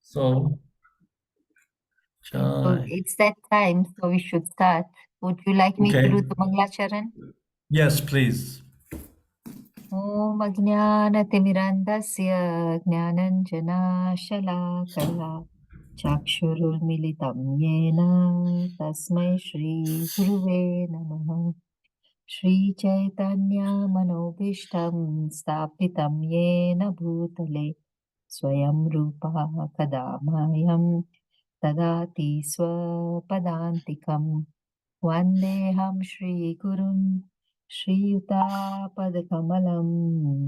So, So it's that time, so we should start. Would you like me to do the Manglacharan? yes, please. ॐ अज्ञानतिमिरन्धस्य ज्ञानञ्जनाशलाकया चक्षुरुन्मिलितं येन तस्मै श्रीगुरुवे नमः। श्रीचैतन्यमनोभीष्टं स्थापितं येन भूतले स्वयं रूपः कदा मह्यं ददाति स्वपदान्तिकम्। वन्देऽहं श्रीगुरुं श्रीयुतापदकमलं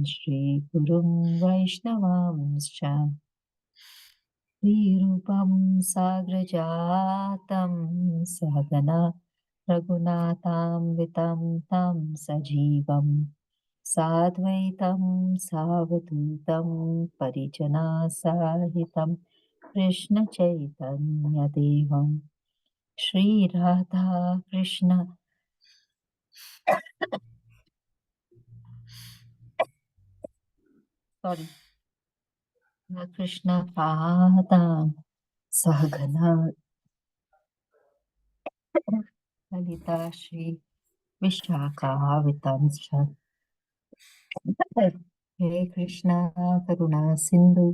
श्रीगुरुं वैष्णवांश्च श्रीरूपं साग्रजातं सहगना रघुनाथान्वितं तं सजीवं साद्वैतं सावधूतं परिजनासहितं कृष्णचैतन्यदेवं श्रीराधा कृष्ण कृष्ण पादां सहगना ललिता श्री विशाखावितांश्च हे कृष्ण करुणा सिन्धु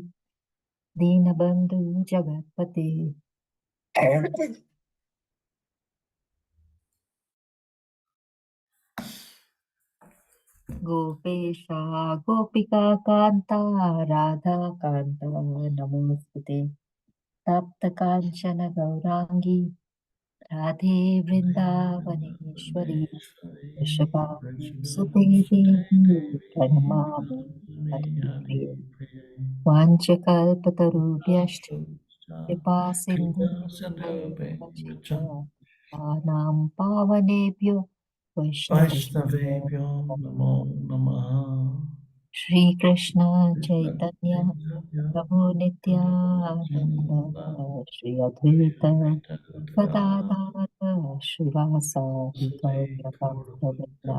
दीनबन्धु जगत्पते गोपेशा गोपिका कान्ता राधा कान्ता नमोऽस्तुते तप्तकाञ्चन गौराङ्गी राधे वृन्दावनेश्वरी वृषभानुसुते देवी प्रणमामि हरिप्रिये वाञ्छकल्पतरुभ्यश्च कृपा सिन्धुभ्येव च पतितानां पावनेभ्यो वैष्णवेभ्यो Vaishnavebhyo Namo Namaha. Shrikrishna Krishna चैतन्य Chaitanya प्रभु Nityanand Nityananda Shri Advaita Advaita Gadadhara Gadadhar श्रीवासादि Sri गौरभक्तवृन्द Gaurabhakta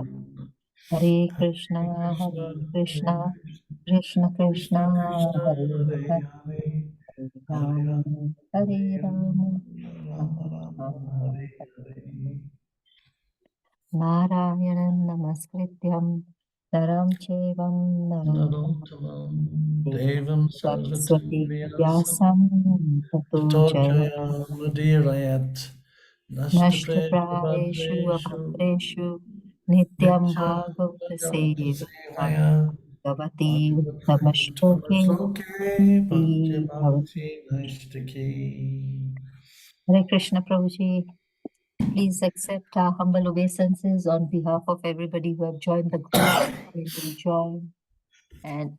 हरे Krishna Krishna Hare Krishna Krishna Krishna Krishna Krishna हरे Hare हरे Hare हरे Hare राम हरे Ram Ram Rama Ram Rama Hare Hare नारायणं नमस्कृत्यं नरं चैवं Narottamam Devam Saraswati Saraswati Vyasam व्यासं ततो Tato जयति Jaya Mudirayat नष्टप्रायेषु Nashtaprabhadreshu अभद्रेषु नित्यं Nitya भागवतसेवितां Sevaya भवति Bhagavate उत्तमश्लोके Uttama Bhakti भवति। Bhakti Naistaki. Hare Krishna Prabhuji, please accept our humble obeisances on behalf of everybody who have joined the group and will join, and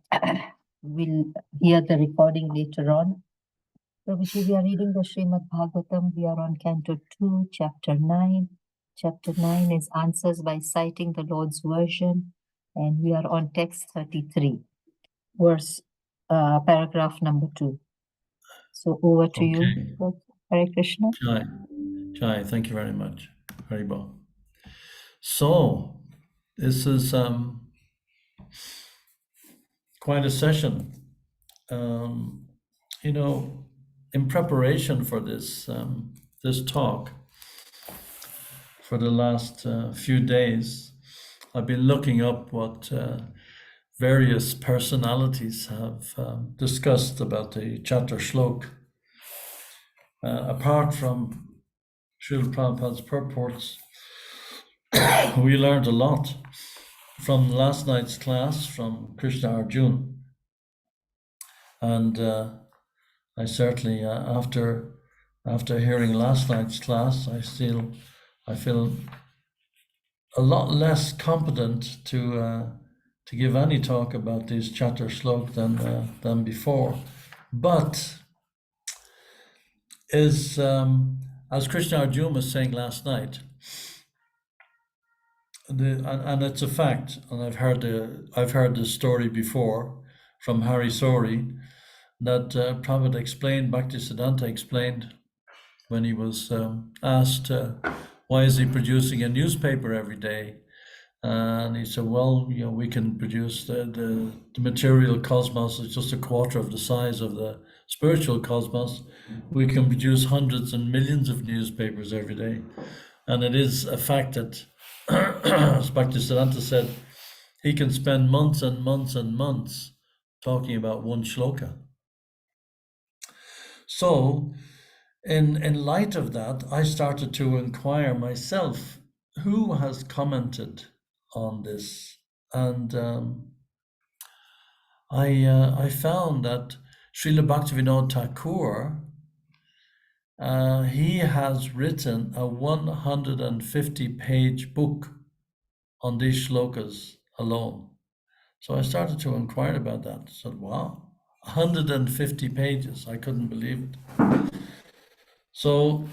will hear the recording later on. Prabhuji, we are reading the Srimad Bhagavatam. We are on Canto 2, Chapter 9. Chapter 9 is Answers by Citing the Lord's Version, and we are on text 33, paragraph number 2. So over to you, Hare Krishna. Jai. Jai, thank you very much. Haribol. So, this is quite a session. You know, in preparation for this talk, for the last few days, I've been looking up what various personalities have discussed about the Chatur Shlok. Apart from Srila Prabhupada's purports, we learned a lot from last night's class from Krishna Arjun. And I certainly, after hearing last night's class, I feel a lot less competent to give any talk about these Chatur Shlok than before. But as Krishna Arjun was saying last night, and it's a fact, and I've heard this story before from Hari Sori, that Prabhupada explained, Bhaktisiddhanta explained when he was asked why is he producing a newspaper every day, and he said, well, we can produce the material cosmos is just a quarter of the size of the spiritual cosmos, we can produce hundreds and millions of newspapers every day. And it is a fact that, as Bhaktisiddhanta said, he can spend months and months and months talking about one shloka. So, in light of that, I started to inquire myself, who has commented on this? And I found that Srila Bhaktivinoda Thakur, he has written a 150-page book on these shlokas alone. So I started to inquire about that. I said, wow, 150 pages. I couldn't believe it. So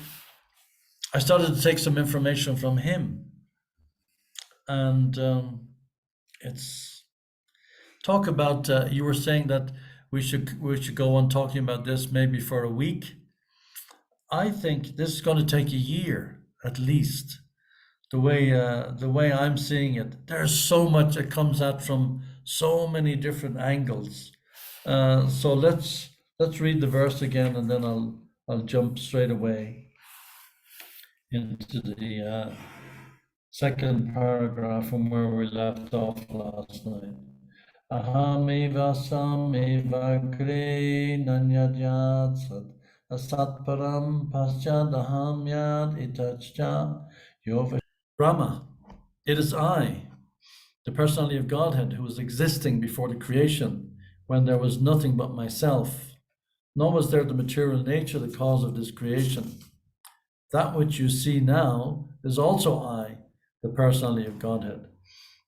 I started to take some information from him. And it's talk about, you were saying that we should go on talking about this maybe for a week. I think this is going to take a year at least. The way I'm seeing it, there's so much that comes out from so many different angles. So let's read the verse again, and then I'll jump straight away into the second paragraph from where we left off last night. Ahamiva samiva kre nanyadyat sat asatparam paschadaham yad itachcha yova. Brahma, it is I, the personality of Godhead, who was existing before the creation, when there was nothing but myself, nor was there the material nature, the cause of this creation. That which you see now is also I, the personality of Godhead.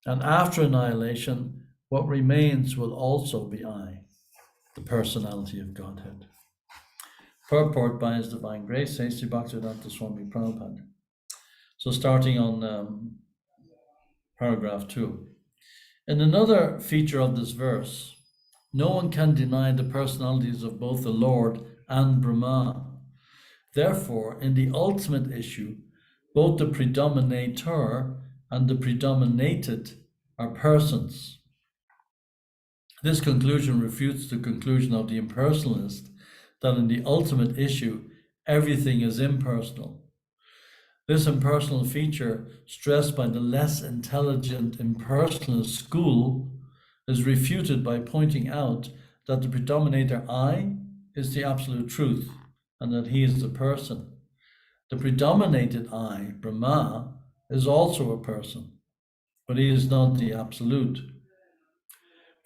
And after annihilation, what remains will also be I, the personality of Godhead. Purport by His Divine Grace, Says Sri Bhaktivedanta Swami Prabhupada. So starting on paragraph 2. In another feature of this verse, no one can deny the personalities of both the Lord and Brahma. Therefore, in the ultimate issue, both the predominator and the predominated are persons. This conclusion refutes the conclusion of the impersonalist that in the ultimate issue, everything is impersonal. This impersonal feature, stressed by the less intelligent impersonalist school, is refuted by pointing out that the predominator I is the absolute truth, and that he is the person. The predominated I, Brahma, is also a person, but he is not the absolute.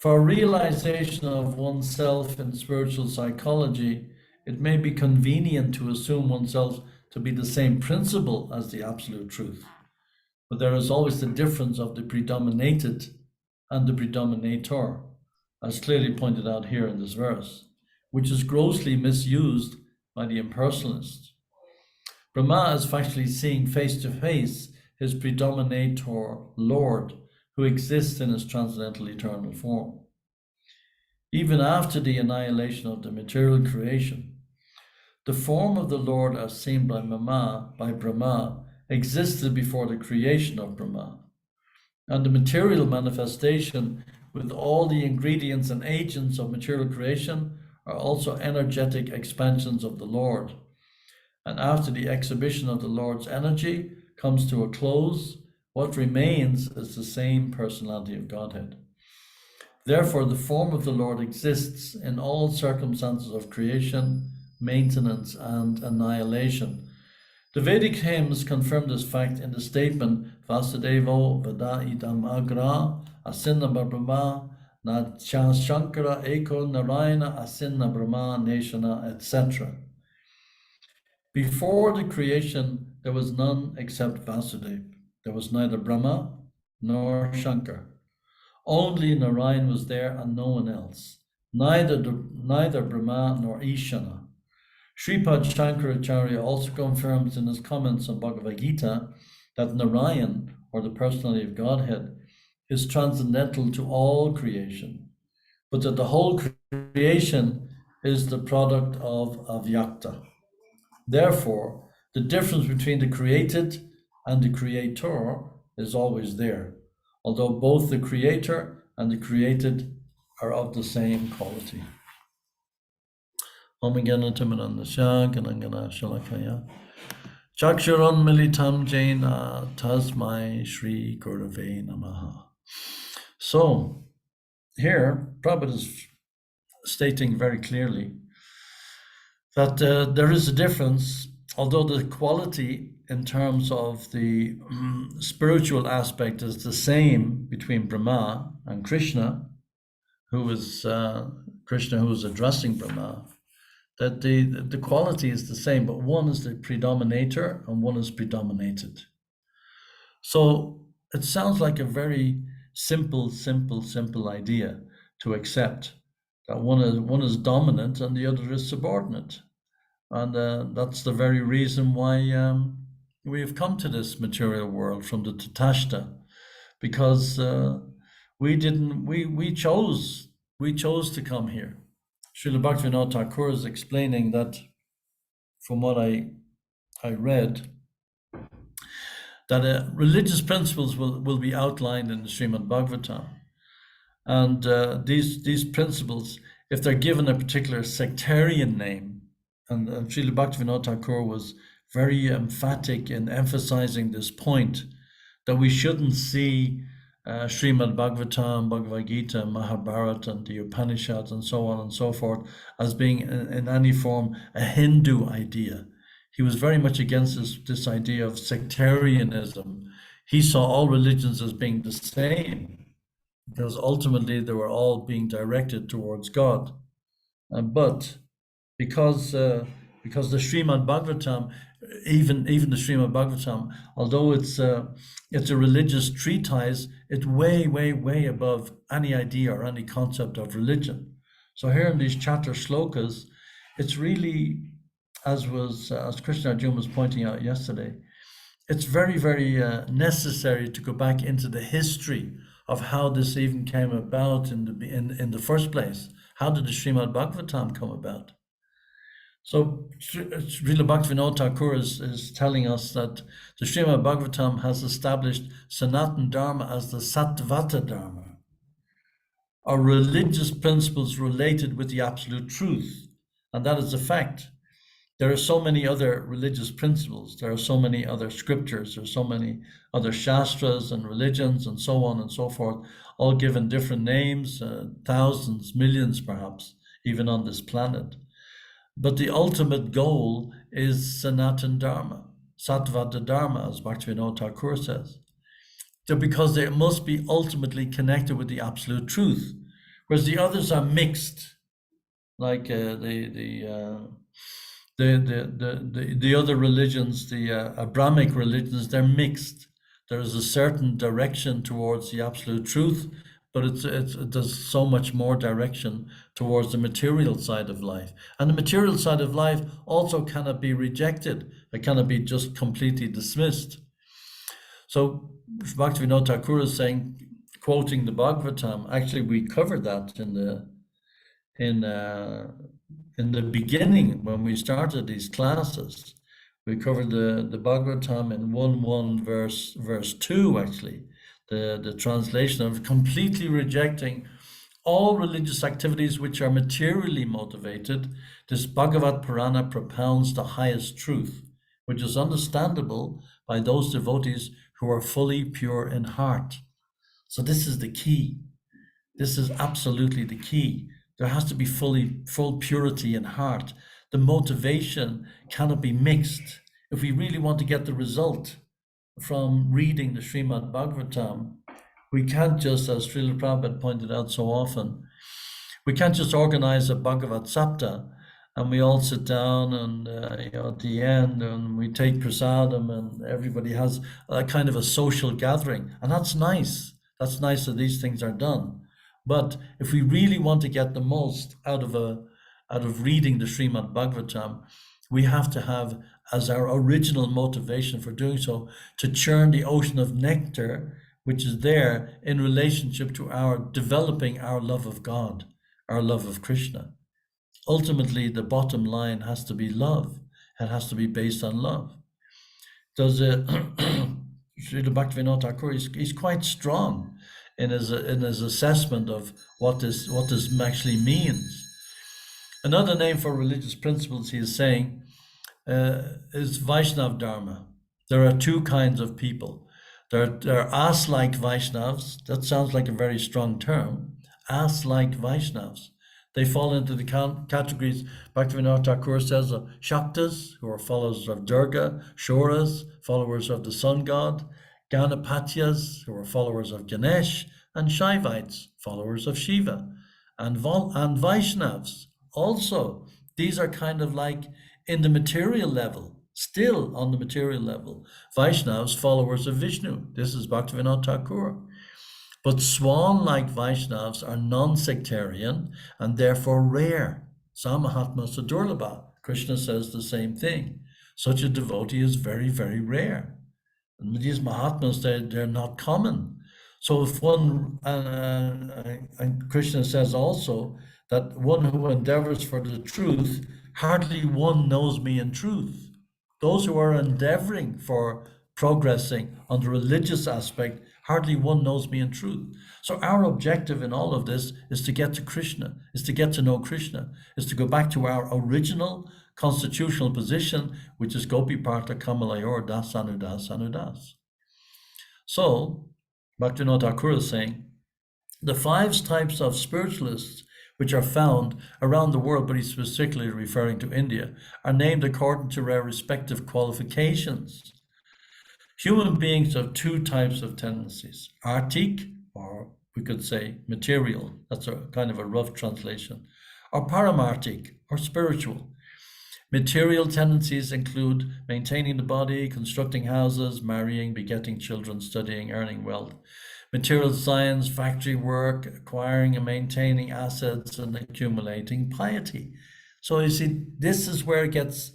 For realization of oneself in spiritual psychology, it may be convenient to assume oneself to be the same principle as the absolute truth. But there is always the difference of the predominated and the predominator, as clearly pointed out here in this verse, which is grossly misused by the impersonalists. Brahma is factually seeing face to face his predominator Lord, who exists in his transcendental eternal form. Even after the annihilation of the material creation, the form of the Lord as seen by Brahma existed before the creation of Brahma. And the material manifestation with all the ingredients and agents of material creation are also energetic expansions of the Lord. And after the exhibition of the Lord's energy comes to a close, what remains is the same personality of Godhead. Therefore, the form of the Lord exists in all circumstances of creation, maintenance, and annihilation. The Vedic hymns confirm this fact in the statement Vasudevo Vada Idam Agra Asinna Brahma Na Shankara Eko Narayana Asinna Brahma Neshana, etc. Before the creation, there was none except Vasudeva. There was neither Brahma nor Shankar. Only Narayan was there and no one else. Neither Brahma nor Ishana. Sripad Shankaracharya also confirms in his comments on Bhagavad Gita that Narayan, or the personality of Godhead, is transcendental to all creation, but that the whole creation is the product of avyakta. Therefore, the difference between the created and the creator is always there, although both the creator and the created are of the same quality. Omagana Timanandasya Ganangana Shalakaya. Chakshuran Militam Jaina Tasmai Shri Gurave Namaha. So here, Prabhupada is stating very clearly that there is a difference, although the quality in terms of the spiritual aspect is the same between Brahma and Krishna, who is Krishna who is addressing Brahma, that the quality is the same, but one is the predominator and one is predominated. So it sounds like a very simple idea to accept that one is dominant and the other is subordinate. And that's the very reason why we have come to this material world from the Tatashta, because we chose to come here. Srila Bhaktivinoda Thakur is explaining that, from what I read, that religious principles will be outlined in the Srimad Bhagavatam. And these principles, if they're given a particular sectarian name, and Srila Bhaktivinoda Thakur was very emphatic in emphasizing this point, that we shouldn't see Srimad Bhagavatam, Bhagavad Gita, Mahabharata, and the Upanishads, and so on and so forth, as being in any form a Hindu idea. He was very much against this idea of sectarianism. He saw all religions as being the same, because ultimately they were all being directed towards God. But because the Srimad Bhagavatam, even the Srimad Bhagavatam, although it's a religious treatise, it's way above any idea or any concept of religion. So here in these chatter shlokas, it's really, as Krishna Arjuna was pointing out yesterday, it's very necessary to go back into the history of how this even came about in the first place. How did the Srimad Bhagavatam come about? So Srila Bhaktivinoda Thakur is telling us that the Srimad Bhagavatam has established Sanatana Dharma as the Sattvata Dharma, or religious principles related with the absolute truth. And that is a fact. There are so many other religious principles, there are so many other scriptures, there are so many other shastras and religions and so on and so forth, all given different names, thousands, millions perhaps, even on this planet. But the ultimate goal is Sanatana Dharma, Sattvata Dharma, as Bhaktivinoda Thakur says. Because they must be ultimately connected with the absolute truth, whereas the others are mixed, like the other religions, the Abrahamic religions, they're mixed. There is a certain direction towards the absolute truth, but there's so much more direction towards the material side of life. And the material side of life also cannot be rejected. It cannot be just completely dismissed. So Bhaktivinoda Thakur is saying, quoting the Bhagavatam, actually we covered that in the beginning when we started these classes. We covered the Bhagavatam in 1:1 verse 2, actually. The translation of completely rejecting all religious activities which are materially motivated. This Bhagavad Purana propounds the highest truth, which is understandable by those devotees who are fully pure in heart. So this is the key. This is absolutely the key. There has to be full purity in heart. The motivation cannot be mixed. If we really want to get the result from reading the Srimad Bhagavatam, we can't just, as Srila Prabhupada pointed out so often, we can't just organize a Bhagavad Sapta and we all sit down and at the end and we take prasadam and everybody has a kind of a social gathering. And that's nice. That's nice that these things are done. But if we really want to get the most out of reading the Srimad Bhagavatam, we have to have as our original motivation for doing so to churn the ocean of nectar which is there in relationship to our developing our love of God, our love of Krishna. Ultimately, the bottom line has to be love. It has to be based on love. Srila Bhaktivinoda Thakur, he's quite strong in his assessment of what this actually means. Another name for religious principles, he is saying, is Vaishnav Dharma. There are two kinds of people. There are ass-like Vaishnavs. That sounds like a very strong term. Ass-like Vaishnavs. They fall into the categories, Bhaktivinoda Thakur says, of Shaktas, who are followers of Durga, Shoras, followers of the sun god, Ganapatyas, who are followers of Ganesh, and Shaivites, followers of Shiva, and Vaishnavs. Also, these are kind of like in the material level, still on the material level. Vaishnavas, followers of Vishnu. This is Bhaktivinoda Thakur. But swan-like Vaishnavas are non-sectarian and therefore rare. Samahatma Sadurlabha. Krishna says the same thing. Such a devotee is very, very rare. And these Mahatmas, they're not common. So if one, and Krishna says also that one who endeavors for the truth, hardly one knows me in truth. Those who are endeavoring for progressing on the religious aspect, hardly one knows me in truth. So our objective in all of this is to get to Krishna, is to get to know Krishna, is to go back to our original constitutional position, which is Gopi Partha Kamalayor Das Anudas Anudas. So, Bhaktivinoda Thakur is saying, the five types of spiritualists which are found around the world, but he's specifically referring to India, are named according to their respective qualifications. Human beings have two types of tendencies, artik, or we could say material, that's a kind of a rough translation, or paramartik, or spiritual. Material tendencies include maintaining the body, constructing houses, marrying, begetting children, studying, earning wealth. Material science, factory work, acquiring and maintaining assets, and accumulating piety. So you see, this is where it gets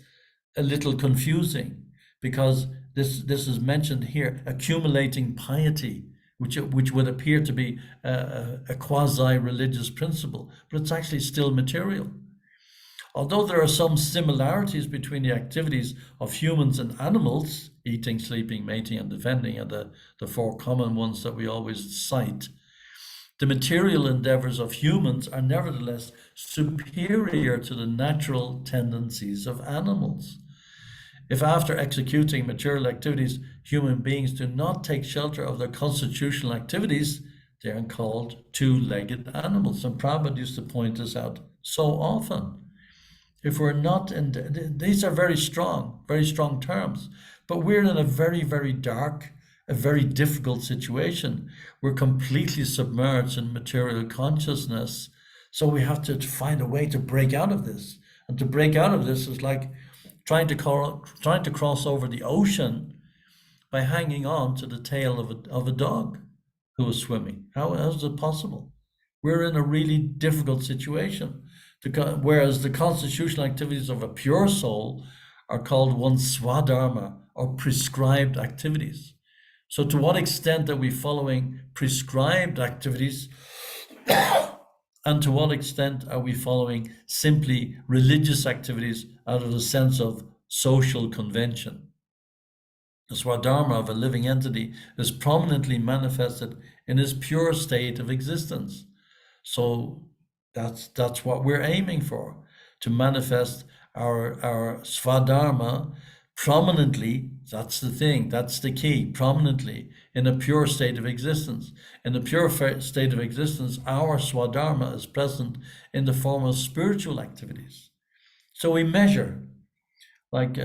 a little confusing, because this is mentioned here, accumulating piety, which would appear to be a quasi-religious principle, but it's actually still material. Although there are some similarities between the activities of humans and animals, eating, sleeping, mating, and defending, and the four common ones that we always cite, the material endeavors of humans are nevertheless superior to the natural tendencies of animals. If after executing material activities, human beings do not take shelter of their constitutional activities, they are called two-legged animals. And Prabhupada used to point this out so often. If we're not in, these are very strong terms, but we're in a very, very dark, a very difficult situation. We're completely submerged in material consciousness. So we have to find a way to break out of this. And to break out of this is like trying to cross over the ocean by hanging on to the tail of a dog who is swimming. How is it possible? We're in a really difficult situation. Whereas the constitutional activities of a pure soul are called one's swadharma, or prescribed activities. So to what extent are we following prescribed activities, and to what extent are we following simply religious activities out of the sense of social convention? The swadharma of a living entity is prominently manifested in his pure state of existence. So that's what we're aiming for, to manifest our swadharma prominently. That's the thing, that's the key, prominently in a pure state of existence. In the pure state of existence, our swadharma is present in the form of spiritual activities. So we measure, like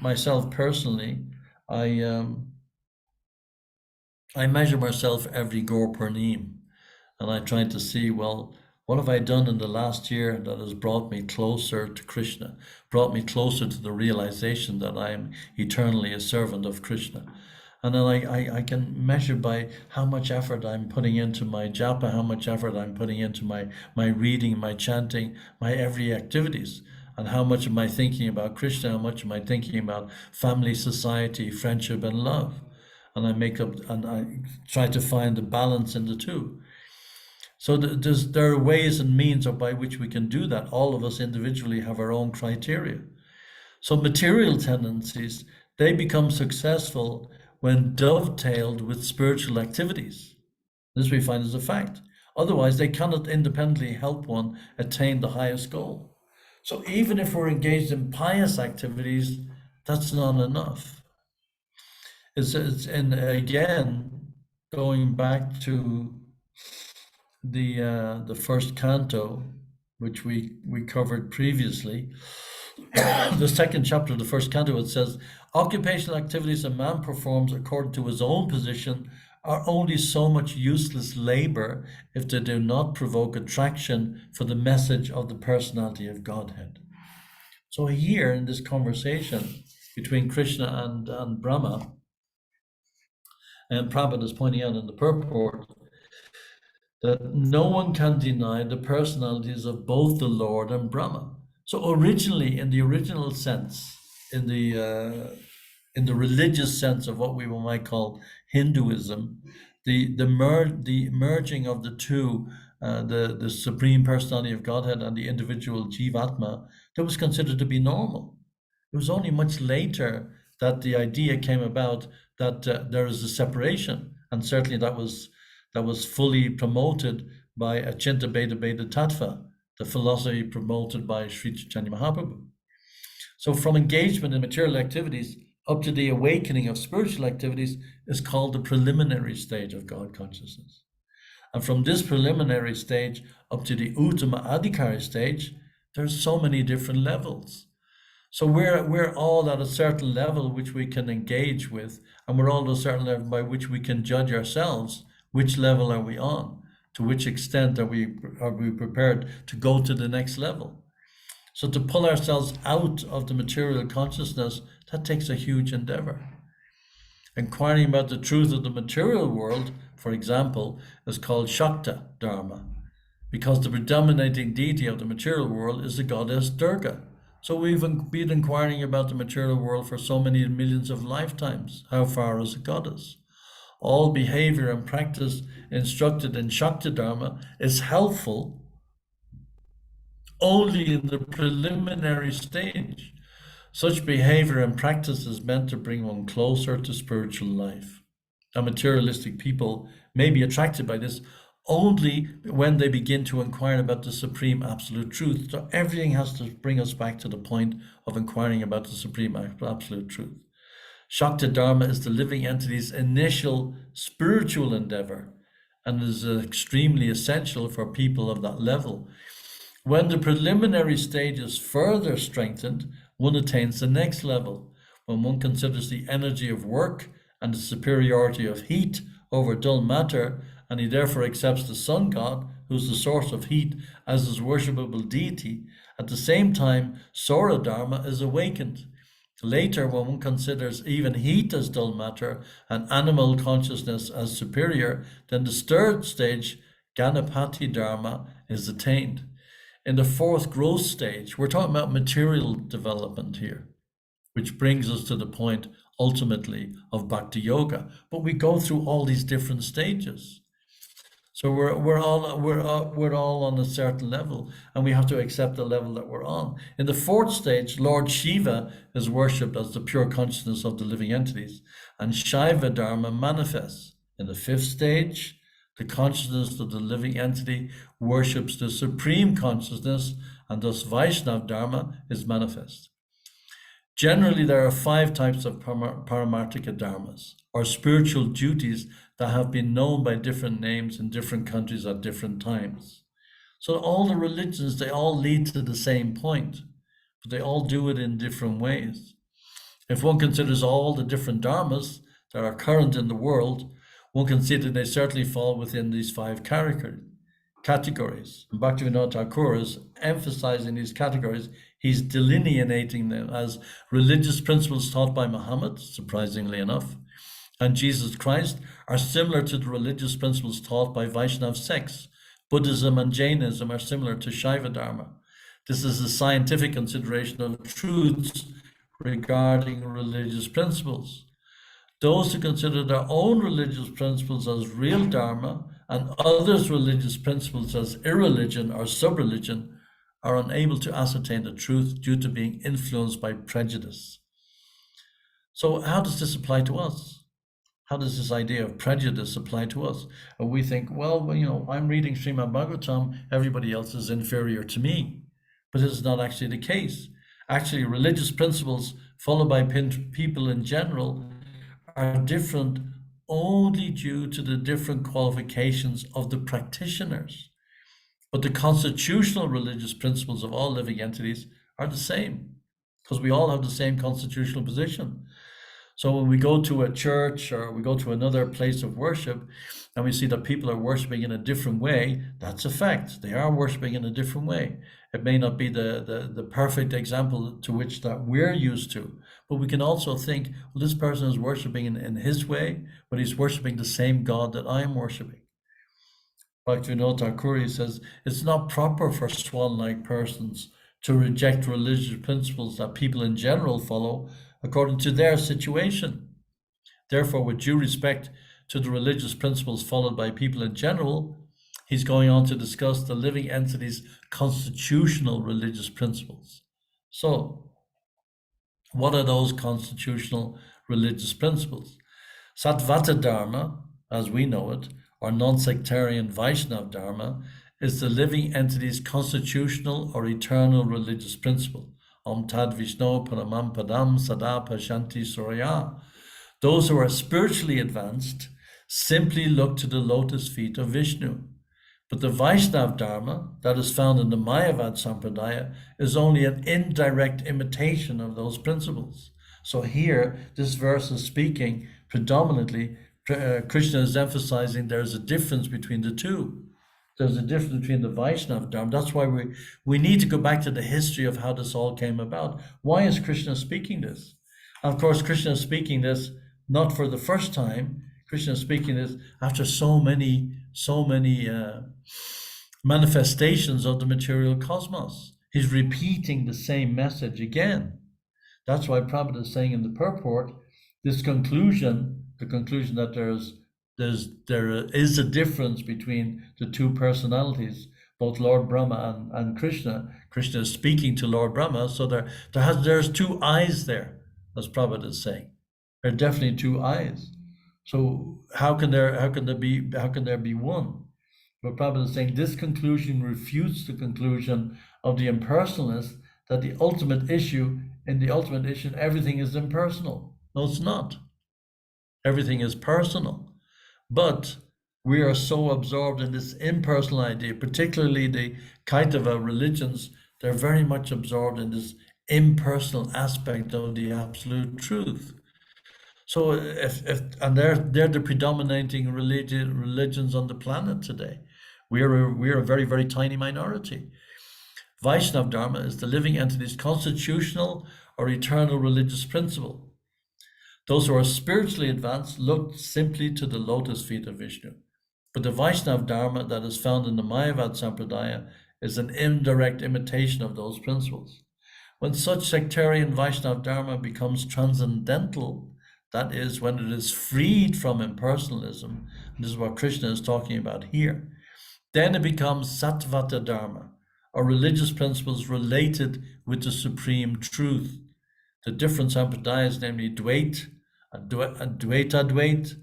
myself personally, I measure myself every Gaur Purnim, and I try to see, well, what have I done in the last year that has brought me closer to Krishna, brought me closer to the realization that I am eternally a servant of Krishna? And then I can measure by how much effort I'm putting into my japa, how much effort I'm putting into my reading, my chanting, my every activities. And how much am I thinking about Krishna, how much am I thinking about family, society, friendship, and love? And I try to find the balance in the two. So there are ways and means by which we can do that. All of us individually have our own criteria. So material tendencies, they become successful when dovetailed with spiritual activities. This we find as a fact. Otherwise, they cannot independently help one attain the highest goal. So even if we're engaged in pious activities, that's not enough. And again, going back to the first canto, which we covered previously, the second chapter of the first canto, it says, occupational activities a man performs according to his own position are only so much useless labor if they do not provoke attraction for the message of the personality of Godhead. So here in this conversation between Krishna and Brahma, and Prabhupada is pointing out in the purport that no one can deny the personalities of both the Lord and Brahma. So originally, in the original sense, in the religious sense of what we might call Hinduism, the merging of the two, the supreme personality of Godhead and the individual Jivatma, that was considered to be normal. It was only much later that the idea came about that there is a separation, and certainly that was fully promoted by Achinta Bheda Bheda Tattva, the philosophy promoted by Sri Chaitanya Mahaprabhu. So from engagement in material activities up to the awakening of spiritual activities is called the preliminary stage of God consciousness. And from this preliminary stage up to the Uttama Adhikari stage, there's so many different levels. So we're all at a certain level which we can engage with, and we're all at a certain level by which we can judge ourselves. Which level are we on? To which extent are we prepared to go to the next level? So to pull ourselves out of the material consciousness, that takes a huge endeavor. Inquiring about the truth of the material world, for example, is called Shakta Dharma, because the predominating deity of the material world is the goddess Durga. So we've been inquiring about the material world for so many millions of lifetimes. How far is a goddess? All behavior and practice instructed in Shakti Dharma is helpful only in the preliminary stage. Such behavior and practice is meant to bring one closer to spiritual life. And materialistic people may be attracted by this only when they begin to inquire about the supreme absolute truth. So everything has to bring us back to the point of inquiring about the supreme absolute truth. Shakti Dharma is the living entity's initial spiritual endeavor and is extremely essential for people of that level. When the preliminary stage is further strengthened, one attains the next level. When one considers the energy of work and the superiority of heat over dull matter, and he therefore accepts the sun god, who is the source of heat, as his worshipable deity, at the same time, Sora Dharma is awakened. Later, when one considers even heat as dull matter and animal consciousness as superior, then the third stage, Ganapati Dharma, is attained. In the fourth growth stage, we're talking about material development here, which brings us to the point ultimately of Bhakti Yoga. But we go through all these different stages. So we're all on a certain level, and we have to accept the level that we're on. In the fourth stage, Lord Shiva is worshipped as the pure consciousness of the living entities, and Shaiva Dharma manifests. In the fifth stage, the consciousness of the living entity worships the supreme consciousness, and thus Vaishnava Dharma is manifest. Generally, there are 5 types of paramarthika dharmas, or spiritual duties that have been known by different names in different countries at different times. So all the religions, they all lead to the same point, but they all do it in different ways. If one considers all the different dharmas that are current in the world, one can see that they certainly fall within these 5 categories. And Bhaktivinoda Thakur is emphasizing these categories. He's delineating them as religious principles taught by Muhammad, surprisingly enough, and Jesus Christ are similar to the religious principles taught by Vaishnava sects. Buddhism and Jainism are similar to Shaiva Dharma. This is a scientific consideration of truths regarding religious principles. Those who consider their own religious principles as real Dharma and others' religious principles as irreligion or sub-religion are unable to ascertain the truth due to being influenced by prejudice. So how does this apply to us? How does this idea of prejudice apply to us? And we think, well, I'm reading Srimad Bhagavatam, everybody else is inferior to me. but this is not actually the case. Actually, religious principles followed by people in general are different only due to the different qualifications of the practitioners. But the constitutional religious principles of all living entities are the same, because we all have the same constitutional position. So when we go to a church or we go to another place of worship and we see that people are worshiping in a different way, that's a fact. They are worshiping in a different way. It may not be the perfect example to which that we're used to, but we can also think, well, this person is worshiping in his way, but he's worshiping the same God that I am worshiping. Bhaktivinoda Thakur says, it's not proper for swan-like persons to reject religious principles that people in general follow according to their situation. Therefore, with due respect to the religious principles followed by people in general, he's going on to discuss the living entity's constitutional religious principles. So, what are those constitutional religious principles? Sattvata Dharma, as we know it, or non-sectarian Vaishnava Dharma, is the living entity's constitutional or eternal religious principle. Om Tad Vishno Paramam Padam Sada Pashanti Surya. Those who are spiritually advanced simply look to the lotus feet of Vishnu. But the Vaishnava Dharma that is found in the Mayavad Sampradaya is only an indirect imitation of those principles. So here, this verse is speaking predominantly, Krishna is emphasizing there's a difference between the two. There's a difference between the Vaishnava Dharma. That's why we need to go back to the history of how this all came about. Why is Krishna speaking this? And of course, Krishna is speaking this not for the first time. Krishna is speaking this after so many manifestations of the material cosmos. He's repeating the same message again. That's why Prabhupada is saying in the purport, this conclusion, the conclusion that there is a difference between the two personalities, both Lord Brahma and Krishna. Krishna is speaking to Lord Brahma, so there's two eyes there, as Prabhupada is saying. There are definitely two eyes. So how can there be one? But Prabhupada is saying this conclusion refutes the conclusion of the impersonalists that in the ultimate issue, everything is impersonal. No, it's not. Everything is personal. But we are so absorbed in this impersonal idea, particularly the Kaitava religions, they're very much absorbed in this impersonal aspect of the absolute truth. So they're the predominating religions on the planet today. We're a very, very tiny minority. Vaishnava Dharma is the living entity's constitutional or eternal religious principle. Those who are spiritually advanced look simply to the lotus feet of Vishnu. But the Vaishnava Dharma that is found in the Mayavad Sampradaya is an indirect imitation of those principles. When such sectarian Vaishnava Dharma becomes transcendental, that is, when it is freed from impersonalism, and this is what Krishna is talking about here, then it becomes Sattvata Dharma, or religious principles related with the supreme truth. The different sampradayas, namely Dvait, Advaita-Dvait,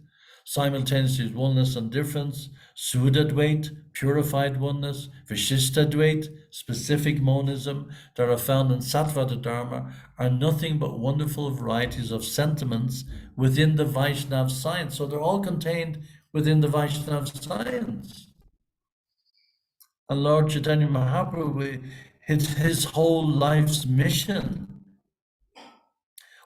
simultaneously oneness and difference, Suddha-Dvait, purified oneness, Vishishta-Dvait, specific monism, that are found in Sattvata Dharma, are nothing but wonderful varieties of sentiments within the Vaishnava science. So they're all contained within the Vaishnava science. And Lord Chaitanya Mahaprabhu, his whole life's mission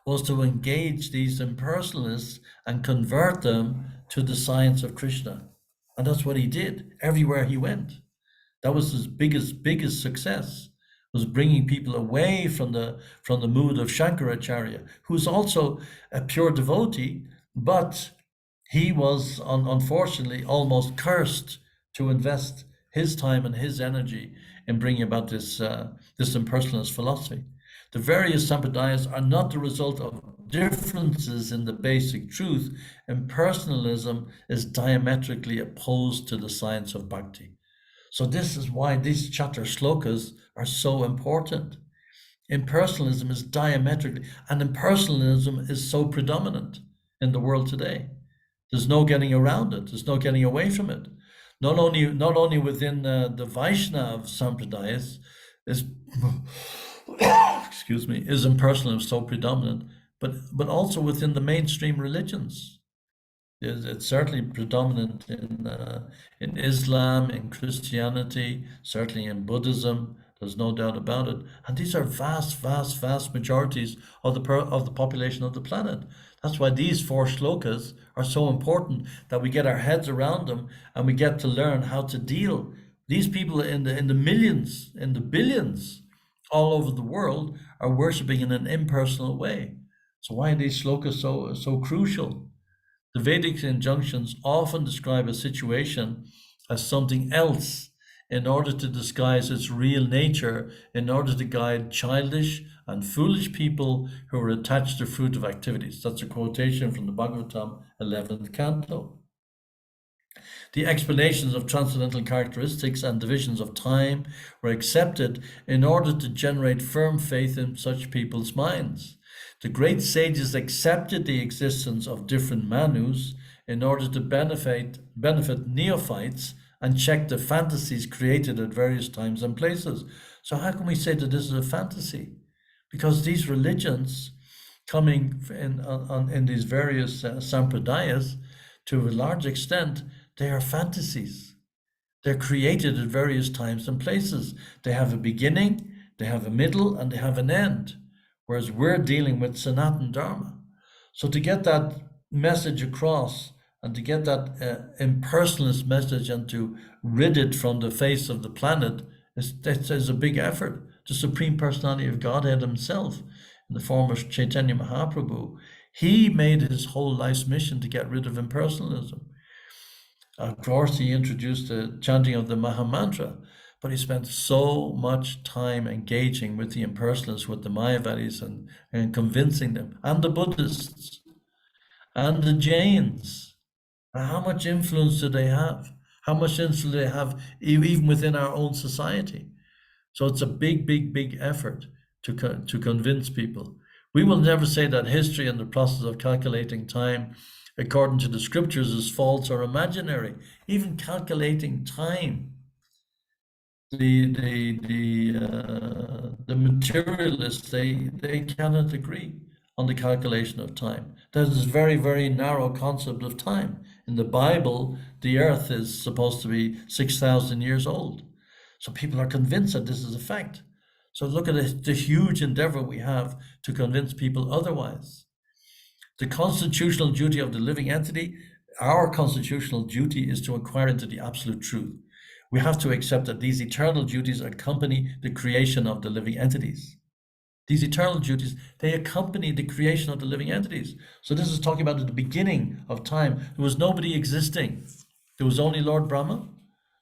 was to engage these impersonalists and convert them to the science of Krishna. And that's what he did everywhere he went. That was his biggest success, was bringing people away from the mood of Shankaracharya, who's also a pure devotee, but he was unfortunately almost cursed to invest his time and his energy in bringing about this impersonalist philosophy. The various sampradayas are not the result of differences in the basic truth. Impersonalism is diametrically opposed to the science of bhakti. So this is why these chatur shlokas are so important. Impersonalism is diametrically, and impersonalism is so predominant in the world today. There's no getting around it. There's no getting away from it. Not only within the Vaishnava sampradayas, is excuse me, is impersonal and so predominant, but also within the mainstream religions. It's certainly predominant in Islam, in Christianity, certainly in Buddhism. There's no doubt about it. And these are vast, vast, vast majorities of the population of the planet. That's why these four shlokas are so important, that we get our heads around them and we get to learn how to deal. These people in the millions, in the billions, all over the world are worshiping in an impersonal way. So why are these shlokas so crucial? The Vedic injunctions often describe a situation as something else in order to disguise its real nature, in order to guide childish and foolish people who are attached to fruitive activities. That's a quotation from the Bhagavatam 11th canto. The explanations of transcendental characteristics and divisions of time were accepted in order to generate firm faith in such people's minds. The great sages accepted the existence of different manus in order to benefit neophytes and check the fantasies created at various times and places. So how can we say that this is a fantasy? Because these religions coming in these various sampradayas, to a large extent, they are fantasies. They're created at various times and places. They have a beginning, they have a middle, and they have an end. Whereas we're dealing with Sanatan Dharma. So to get that message across and to get that impersonalist message and to rid it from the face of the planet is a big effort. The Supreme Personality of Godhead himself, in the form of Chaitanya Mahaprabhu, he made his whole life's mission to get rid of impersonalism. Of course, he introduced the chanting of the Maha Mantra, but he spent so much time engaging with the impersonalists, with the Mayavadis, and convincing them, and the Buddhists, and the Jains. How much influence do they have? How much influence do they have even within our own society? So it's a big, big, big effort to convince people. We will never say that history and the process of calculating time according to the scriptures is false or imaginary. Even calculating time, the materialists, they cannot agree on the calculation of time. There's this very, very narrow concept of time. In the Bible, the earth is supposed to be 6,000 years old. So people are convinced that this is a fact. So look at the huge endeavor we have to convince people otherwise. The constitutional duty of the living entity, our constitutional duty, is to inquire into the absolute truth. We have to accept that these eternal duties accompany the creation of the living entities. These eternal duties, they accompany the creation of the living entities. So this is talking about at the beginning of time. There was nobody existing. There was only Lord Brahma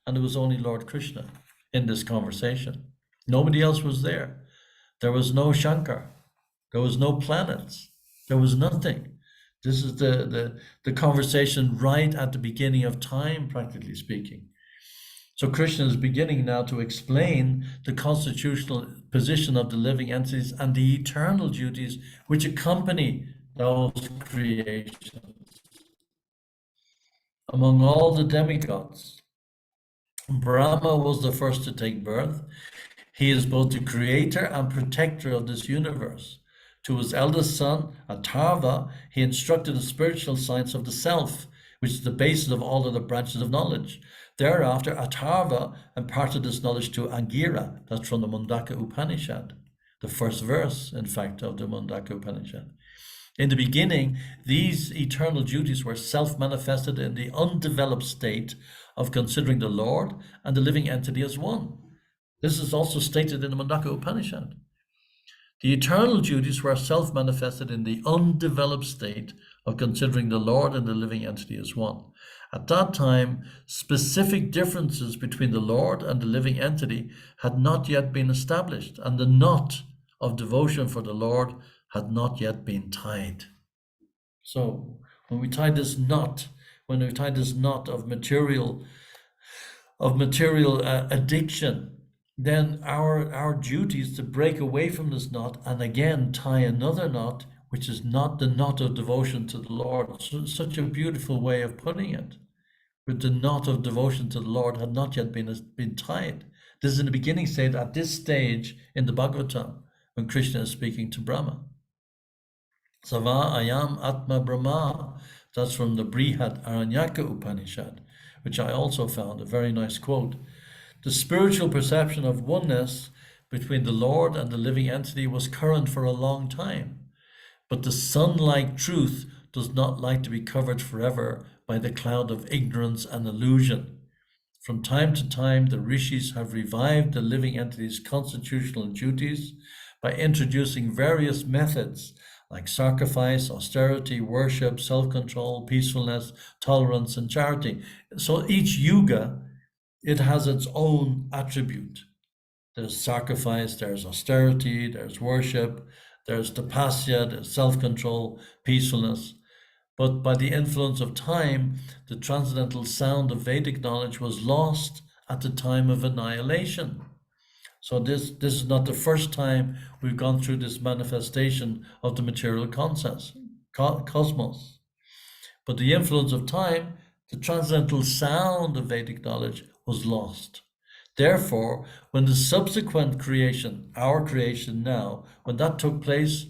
and there was only Lord Krishna in this conversation. Nobody else was there. There was no Shankar. There was no planets. There was nothing. This is the conversation right at the beginning of time, practically speaking. So Krishna is beginning now to explain the constitutional position of the living entities and the eternal duties which accompany those creations. Among all the demigods, Brahma was the first to take birth. He is both the creator and protector of this universe. To his eldest son, Atharva, he instructed the spiritual science of the self, which is the basis of all other branches of knowledge. Thereafter, Atharva imparted this knowledge to Angira. That's from the Mundaka Upanishad, the first verse, in fact, of the Mundaka Upanishad. In the beginning, these eternal duties were self-manifested in the undeveloped state of considering the Lord and the living entity as one. This is also stated in the Mundaka Upanishad. The eternal duties were self-manifested in the undeveloped state of considering the Lord and the living entity as one. At that time, specific differences between the Lord and the living entity had not yet been established, and the knot of devotion for the Lord had not yet been tied. So when we tie this knot, of material addiction, then our duty is to break away from this knot and again tie another knot, which is not the knot of devotion to the Lord. So, such a beautiful way of putting it. But the knot of devotion to the Lord had not yet been tied. This is in the beginning state, at this stage in the Bhagavatam, when Krishna is speaking to Brahma. Sava ayam atma brahma. That's from the Brihad Aranyaka Upanishad, which I also found a very nice quote. The spiritual perception of oneness between the Lord and the living entity was current for a long time, but the sun-like truth does not like to be covered forever by the cloud of ignorance and illusion. From time to time, the rishis have revived the living entity's constitutional duties by introducing various methods like sacrifice, austerity, worship, self-control, peacefulness, tolerance, and charity. So each yuga, it has its own attribute. There's sacrifice, there's austerity, there's worship, there's tapasya, there's self-control, peacefulness. But by the influence of time, the transcendental sound of Vedic knowledge was lost at the time of annihilation. So this is not the first time we've gone through this manifestation of the material cosmos. But the influence of time, the transcendental sound of Vedic knowledge was lost. Therefore, when the subsequent creation, our creation now, when that took place,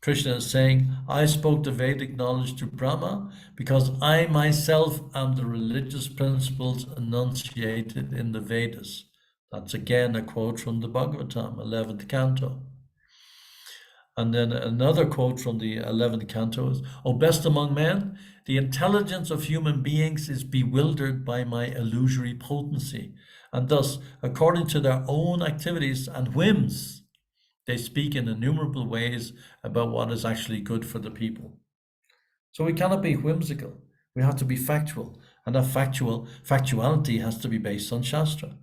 Krishna is saying, I spoke the Vedic knowledge to Brahma because I myself am the religious principles enunciated in the Vedas. That's again a quote from the Bhagavatam, 11th canto. And then another quote from the 11th canto is, O best among men, the intelligence of human beings is bewildered by my illusory potency. And thus, according to their own activities and whims, they speak in innumerable ways about what is actually good for the people. So we cannot be whimsical. We have to be factual. And that factuality has to be based on Shastra.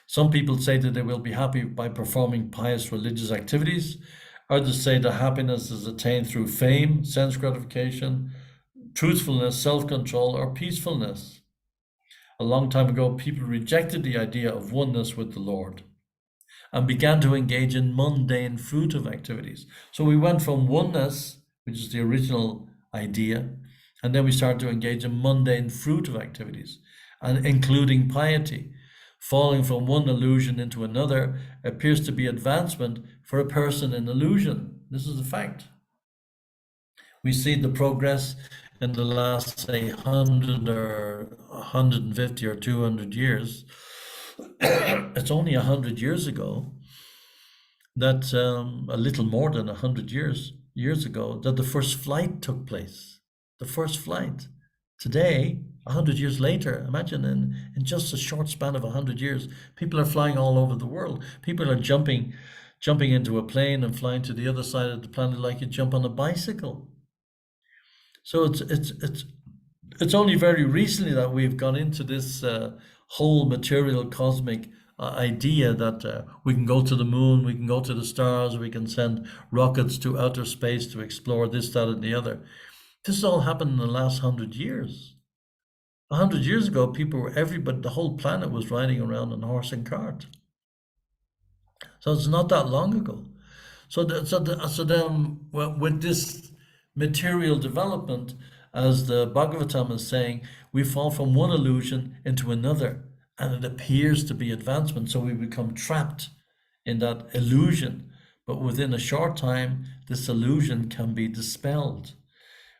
Some people say that they will be happy by performing pious religious activities. Others say that happiness is attained through fame, sense gratification, truthfulness, self-control, or peacefulness. A long time ago, people rejected the idea of oneness with the Lord and began to engage in mundane fruitive activities. So we went from oneness, which is the original idea, and then we started to engage in mundane fruitive activities, and including piety. Falling from one illusion into another appears to be advancement for a person in illusion. This is a fact. We see the progress in the last, say, 100 or 150 or 200 years. It's only 100 years ago that, a little more than 100 years ago, that the first flight took place. The first flight. Today, 100 years later, imagine in just a short span of 100 years, people are flying all over the world. People are jumping into a plane and flying to the other side of the planet like you jump on a bicycle. So it's only very recently that we've gone into this whole material cosmic idea that we can go to the moon, we can go to the stars, we can send rockets to outer space to explore this, that, and the other. This has all happened in the last 100 years. 100 years ago, everybody, the whole planet was riding around on horse and cart. So it's not that long ago. So then, with this material development, as the Bhagavatam is saying, we fall from one illusion into another, and it appears to be advancement. So we become trapped in that illusion. But within a short time, this illusion can be dispelled.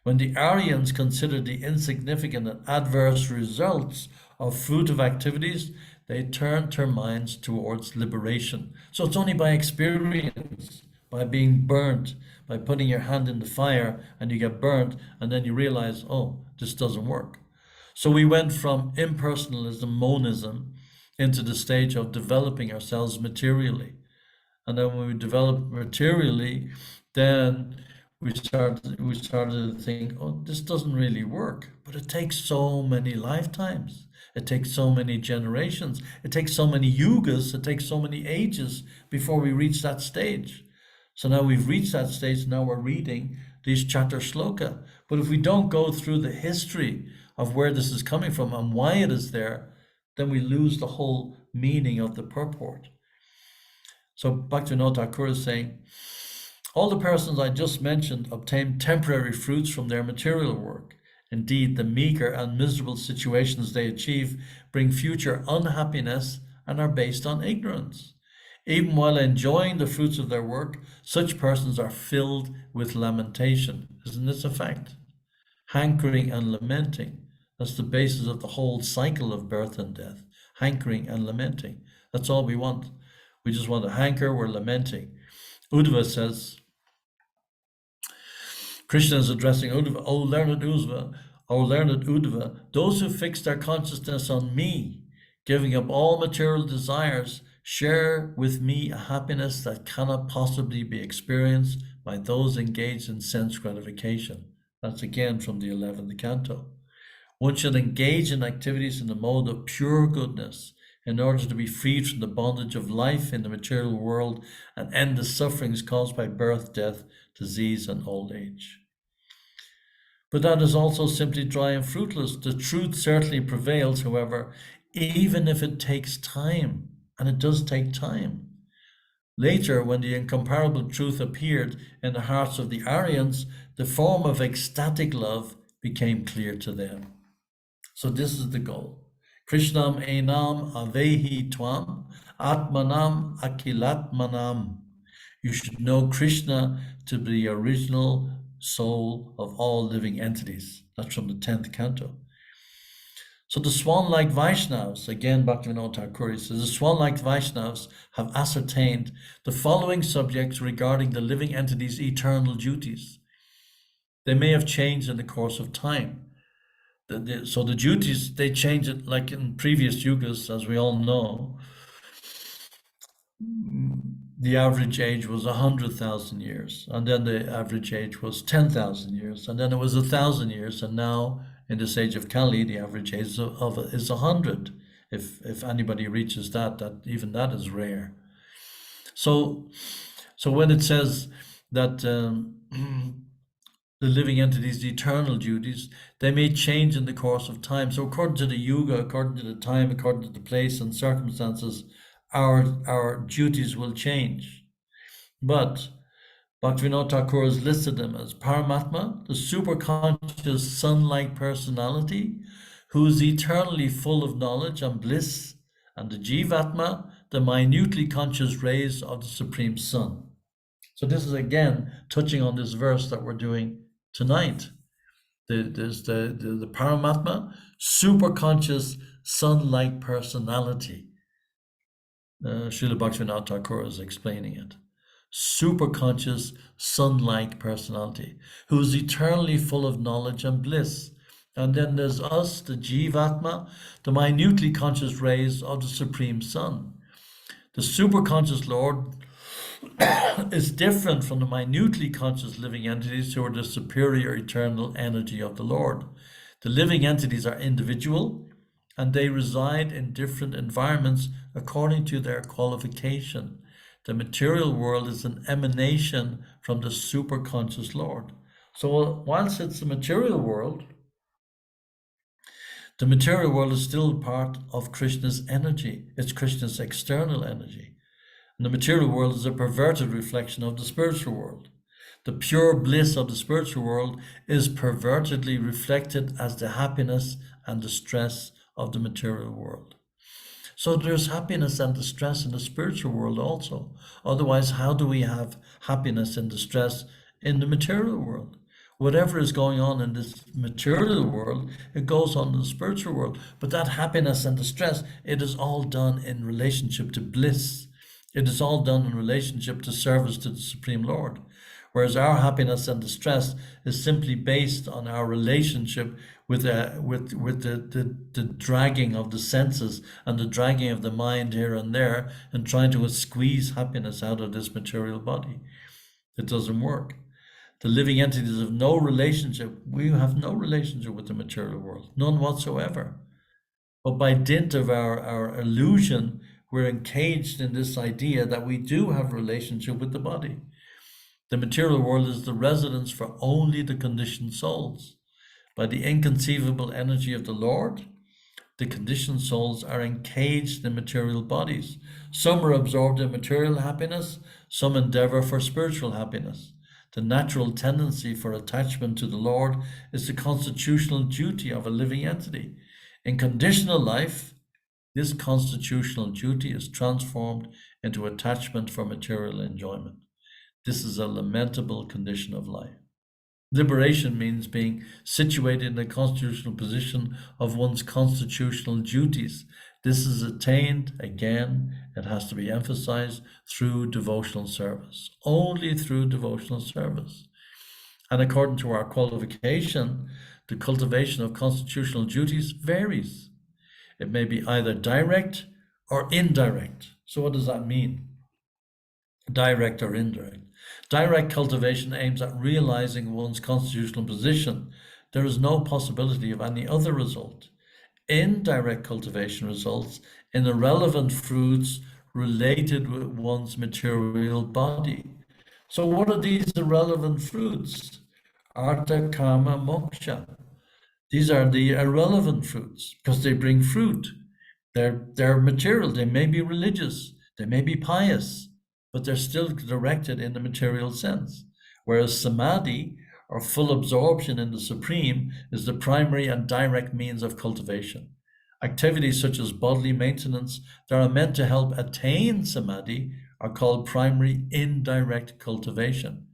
When the Aryans considered the insignificant and adverse results of fruitive activities, they turned their minds towards liberation. So it's only by experience, by being burnt, by putting your hand in the fire and you get burnt, and then you realize, oh, this doesn't work. So we went from impersonalism, monism, into the stage of developing ourselves materially. And then when we develop materially, then we started to think, oh, this doesn't really work. But it takes so many lifetimes. It takes so many generations. It takes so many yugas. It takes so many ages before we reach that stage. So now we've reached that stage. Now we're reading these chatur shloka. But if we don't go through the history of where this is coming from and why it is there, then we lose the whole meaning of the purport. So Bhaktivinoda Thakur is saying, all the persons I just mentioned obtain temporary fruits from their material work. Indeed, the meager and miserable situations they achieve bring future unhappiness and are based on ignorance. Even while enjoying the fruits of their work, such persons are filled with lamentation. Isn't this a fact? Hankering and lamenting. That's the basis of the whole cycle of birth and death. Hankering and lamenting. That's all we want. We just want to hanker, we're lamenting. Uddhava says, Krishna is addressing Uddhava, O learned Uddhava, those who fix their consciousness on me, giving up all material desires, share with me a happiness that cannot possibly be experienced by those engaged in sense gratification. That's again from the 11th canto. One should engage in activities in the mode of pure goodness in order to be freed from the bondage of life in the material world and end the sufferings caused by birth, death, disease, and old age. But that is also simply dry and fruitless. The truth certainly prevails, however, even if it takes time, and it does take time. Later, when the incomparable truth appeared in the hearts of the Aryans, the form of ecstatic love became clear to them. So this is the goal. Krishnam enam avehi tvam atmanam akilatmanam. You should know Krishna to be the original soul of all living entities. That's from the 10th canto. So the swan-like Vaishnavas, again Bhaktivinoda Thakur says, the swan-like Vaishnavas have ascertained the following subjects regarding the living entities' eternal duties. They may have changed in the course of time. So the duties, they change it like in previous yugas, as we all know. The average age was 100,000 years, and then the average age was 10,000 years, and then it was 1,000 years, and now in this age of Kali, the average age is 100. If anybody reaches that even that is rare. So when it says that the living entities' eternal duties, they may change in the course of time. So according to the yuga, according to the time, according to the place and circumstances, our duties will change. But Bhaktivinoda Thakur has listed them as Paramatma, the superconscious sun-like personality, who is eternally full of knowledge and bliss, and the Jivatma, the minutely conscious rays of the Supreme Sun. So this is again touching on this verse that we're doing tonight. There's the Paramatma, superconscious sun-like personality. Srila Bhaktivinoda Thakur is explaining it. Superconscious sun-like personality, who is eternally full of knowledge and bliss. And then there's us, the Jivatma, the minutely conscious rays of the Supreme Sun. The superconscious Lord is different from the minutely conscious living entities who are the superior eternal energy of the Lord. The living entities are individual, and they reside in different environments according to their qualification. The material world is an emanation from the superconscious Lord. So whilst it's the material world is still part of Krishna's energy. It's Krishna's external energy. And the material world is a perverted reflection of the spiritual world. The pure bliss of the spiritual world is pervertedly reflected as the happiness and distress of the material world. So there's happiness and distress in the spiritual world also. Otherwise, how do we have happiness and distress in the material world? Whatever is going on in this material world, it goes on in the spiritual world. But that happiness and distress, it is all done in relationship to bliss. It is all done in relationship to service to the Supreme Lord. Whereas our happiness and distress is simply based on our relationship with the dragging of the senses and the dragging of the mind here and there and trying to squeeze happiness out of this material body. It doesn't work. The living entities have no relationship. We have no relationship with the material world, none whatsoever. But by dint of our illusion, we're encaged in this idea that we do have a relationship with the body. The material world is the residence for only the conditioned souls. By the inconceivable energy of the Lord, the conditioned souls are encaged in material bodies. Some are absorbed in material happiness, some endeavor for spiritual happiness. The natural tendency for attachment to the Lord is the constitutional duty of a living entity. In conditional life, This constitutional duty is transformed into attachment for material enjoyment. This is a lamentable condition of life. Liberation means being situated in a constitutional position of one's constitutional duties. This is attained, again, it has to be emphasized, through devotional service. Only through devotional service. And according to our qualification, the cultivation of constitutional duties varies. It may be either direct or indirect. So what does that mean? Direct or indirect? Direct cultivation aims at realizing one's constitutional position. There is no possibility of any other result. Indirect cultivation results in irrelevant fruits related with one's material body. So what are these irrelevant fruits? Artha, Kama, Moksha. These are the irrelevant fruits because they bring fruit. They're material. They may be religious. They may be pious, but they're still directed in the material sense. Whereas samadhi, or full absorption in the Supreme, is the primary and direct means of cultivation. Activities such as bodily maintenance that are meant to help attain samadhi are called primary indirect cultivation.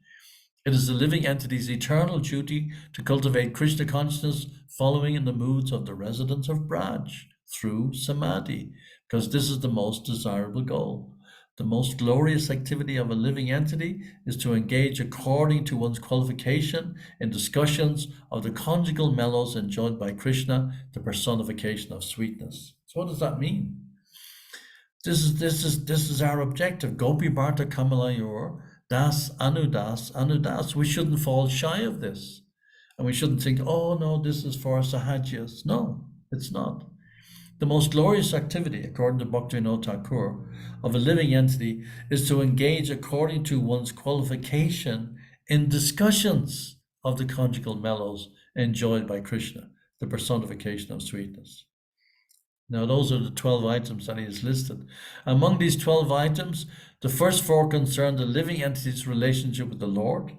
It is the living entity's eternal duty to cultivate Krishna consciousness following in the moods of the residents of Braj through samadhi, because this is the most desirable goal. The most glorious activity of a living entity is to engage according to one's qualification in discussions of the conjugal mellows enjoyed by Krishna, the personification of sweetness. So what does that mean? This is our objective. Gopi Bharta Kamalayor, Das Anudas Anudas. We shouldn't fall shy of this. And we shouldn't think, oh no, this is for Sahajas. No, it's not. The most glorious activity, according to Bhaktivinoda Thakur, of a living entity is to engage according to one's qualification in discussions of the conjugal mellows enjoyed by Krishna, the personification of sweetness. Now, those are the 12 items that he has listed. Among these 12 items, the first 4 concern the living entity's relationship with the Lord.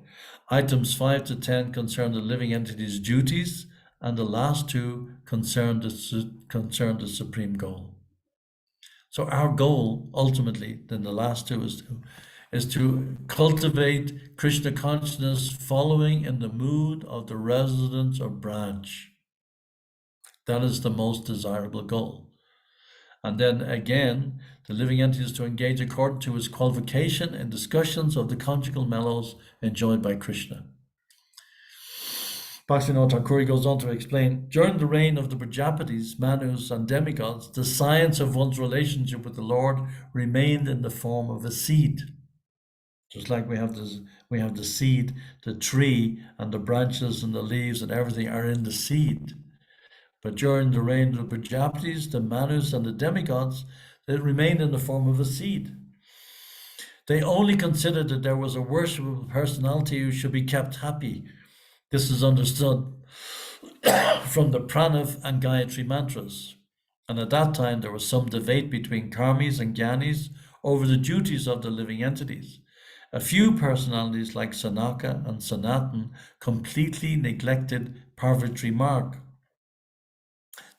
Items 5 to 10 concern the living entity's duties, and the last 2 concern the supreme goal. So our goal, ultimately, then the last 2 is to cultivate Krishna consciousness following in the mood of the residents of Braj. That is the most desirable goal. And then again, the living entity is to engage according to his qualification in discussions of the conjugal mellows enjoyed by Krishna. Bhaktivinoda Thakur goes on to explain, during the reign of the Prajapatis, Manus, and demigods, the science of one's relationship with the Lord remained in the form of a seed. Just like we have the seed, the tree, and the branches and the leaves and everything are in the seed. But during the reign of the Prajapatis, the Manus, and the demigods, they remained in the form of a seed. They only considered that there was a worshipable personality who should be kept happy. This is understood from the Pranav and Gayatri mantras. And at that time, there was some debate between karmis and jnanis over the duties of the living entities. A few personalities like Sanaka and Sanatan completely neglected Parvatri Marg,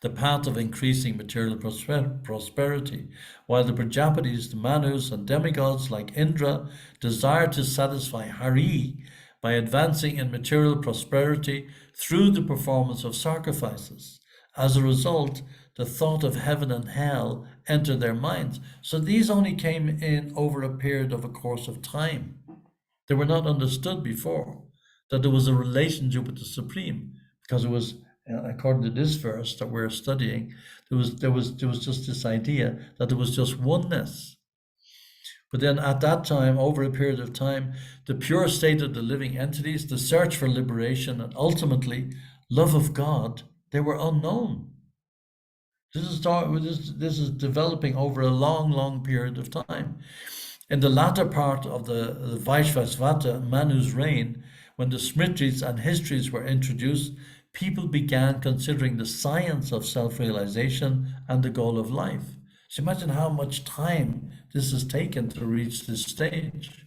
the path of increasing material prosperity, while the Prajapatis, the Manus, and demigods like Indra desired to satisfy Hari by advancing in material prosperity through the performance of sacrifices. As a result, the thought of heaven and hell entered their minds. So these only came in over a period of a course of time. They were not understood before, that there was a relationship with the Supreme, because it was, according to this verse that we're studying, there was just this idea that there was just oneness. But then at that time, over a period of time, the pure state of the living entities, the search for liberation, and ultimately love of God, they were unknown. This is developing over a long, long period of time. In the latter part of the Vaishvasvata, Manu's reign, when the Smritis and histories were introduced, people began considering the science of self-realization and the goal of life. So imagine how much time this has taken to reach this stage.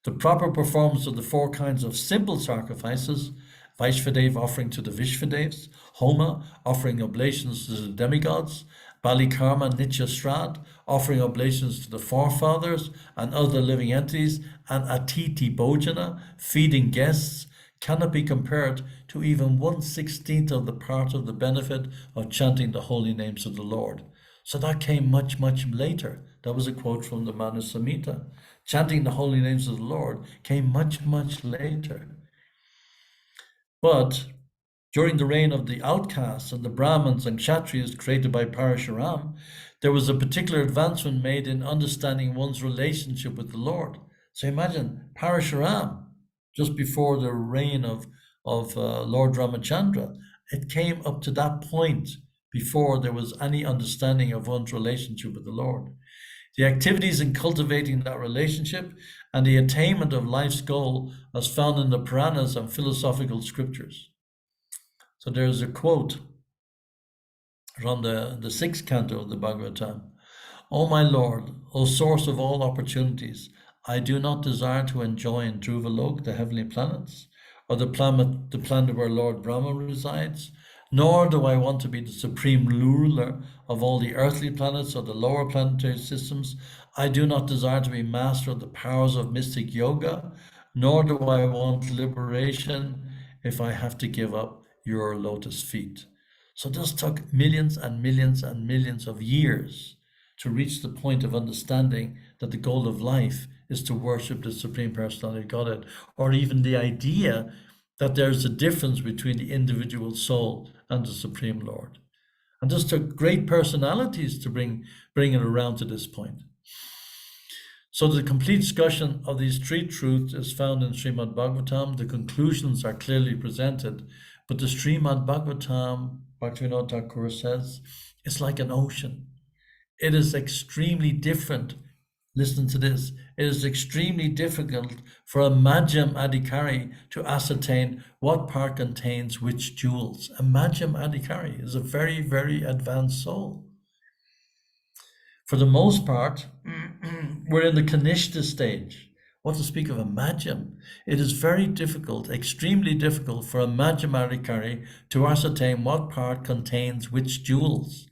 The proper performance of the 4 kinds of simple sacrifices Vaishvadev offering to the Vishvadevs, Homa offering oblations to the demigods, Balikarma Nitya Srad offering oblations to the forefathers and other living entities, and Atiti Bhojana feeding guests cannot be compared to even 1/16 of the part of the benefit of chanting the holy names of the Lord. So that came much, much later. That was a quote from the Manu Samhita. Chanting the holy names of the Lord came much, much later. But during the reign of the outcasts and the Brahmins and Kshatriyas created by Parashuram, there was a particular advancement made in understanding one's relationship with the Lord. So imagine Parashuram, just before the reign of Lord Ramachandra, it came up to that point before there was any understanding of one's relationship with the Lord. The activities in cultivating that relationship and the attainment of life's goal as found in the Puranas and philosophical scriptures. So there's a quote from the sixth canto of the Bhagavatam. O my Lord, O source of all opportunities, I do not desire to enjoy in Dhruvalok, the heavenly planets, or the planet where Lord Brahma resides, nor do I want to be the supreme ruler of all the earthly planets or the lower planetary systems. I do not desire to be master of the powers of mystic yoga, nor do I want liberation if I have to give up your lotus feet. So this took millions and millions and millions of years to reach the point of understanding that the goal of life is to worship the Supreme Personality of Godhead, or even the idea that there's a difference between the individual soul and the Supreme Lord. And this took great personalities to bring it around to this point. So the complete discussion of these three truths is found in Srimad Bhagavatam. The conclusions are clearly presented, but the Srimad Bhagavatam, Bhaktivinoda Thakur says, it's like an ocean. It is extremely different. Listen to this. It is extremely difficult for a Madhyam Adhikari to ascertain what part contains which jewels. A Madhyam Adhikari is a very, very advanced soul. For the most part, we're in the Kanishta stage. What to speak of a Madhyam? It is very difficult, extremely difficult for a Madhyam Adhikari to ascertain what part contains which jewels.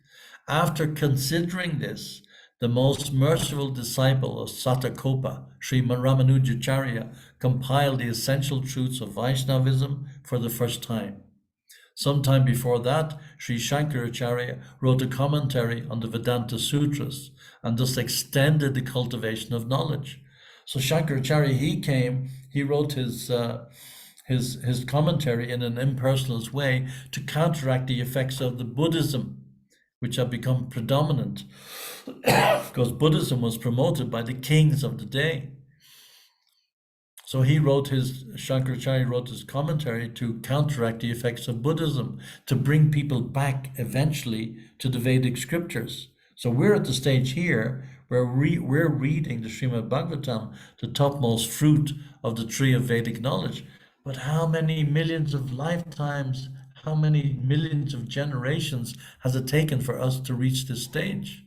After considering this, the most merciful disciple of Satakopa, Sri Ramanujacharya, compiled the essential truths of Vaishnavism for the first time. Sometime before that, Sri Shankaracharya wrote a commentary on the Vedanta Sutras and thus extended the cultivation of knowledge. So Shankaracharya, he wrote his commentary in an impersonal way to counteract the effects of the Buddhism, which have become predominant, because Buddhism was promoted by the kings of the day. So Shankaracharya wrote his commentary to counteract the effects of Buddhism, to bring people back eventually to the Vedic scriptures. So we're at the stage here where we're reading the Srimad Bhagavatam, the topmost fruit of the tree of Vedic knowledge. But how many millions of lifetimes, how many millions of generations has it taken for us to reach this stage?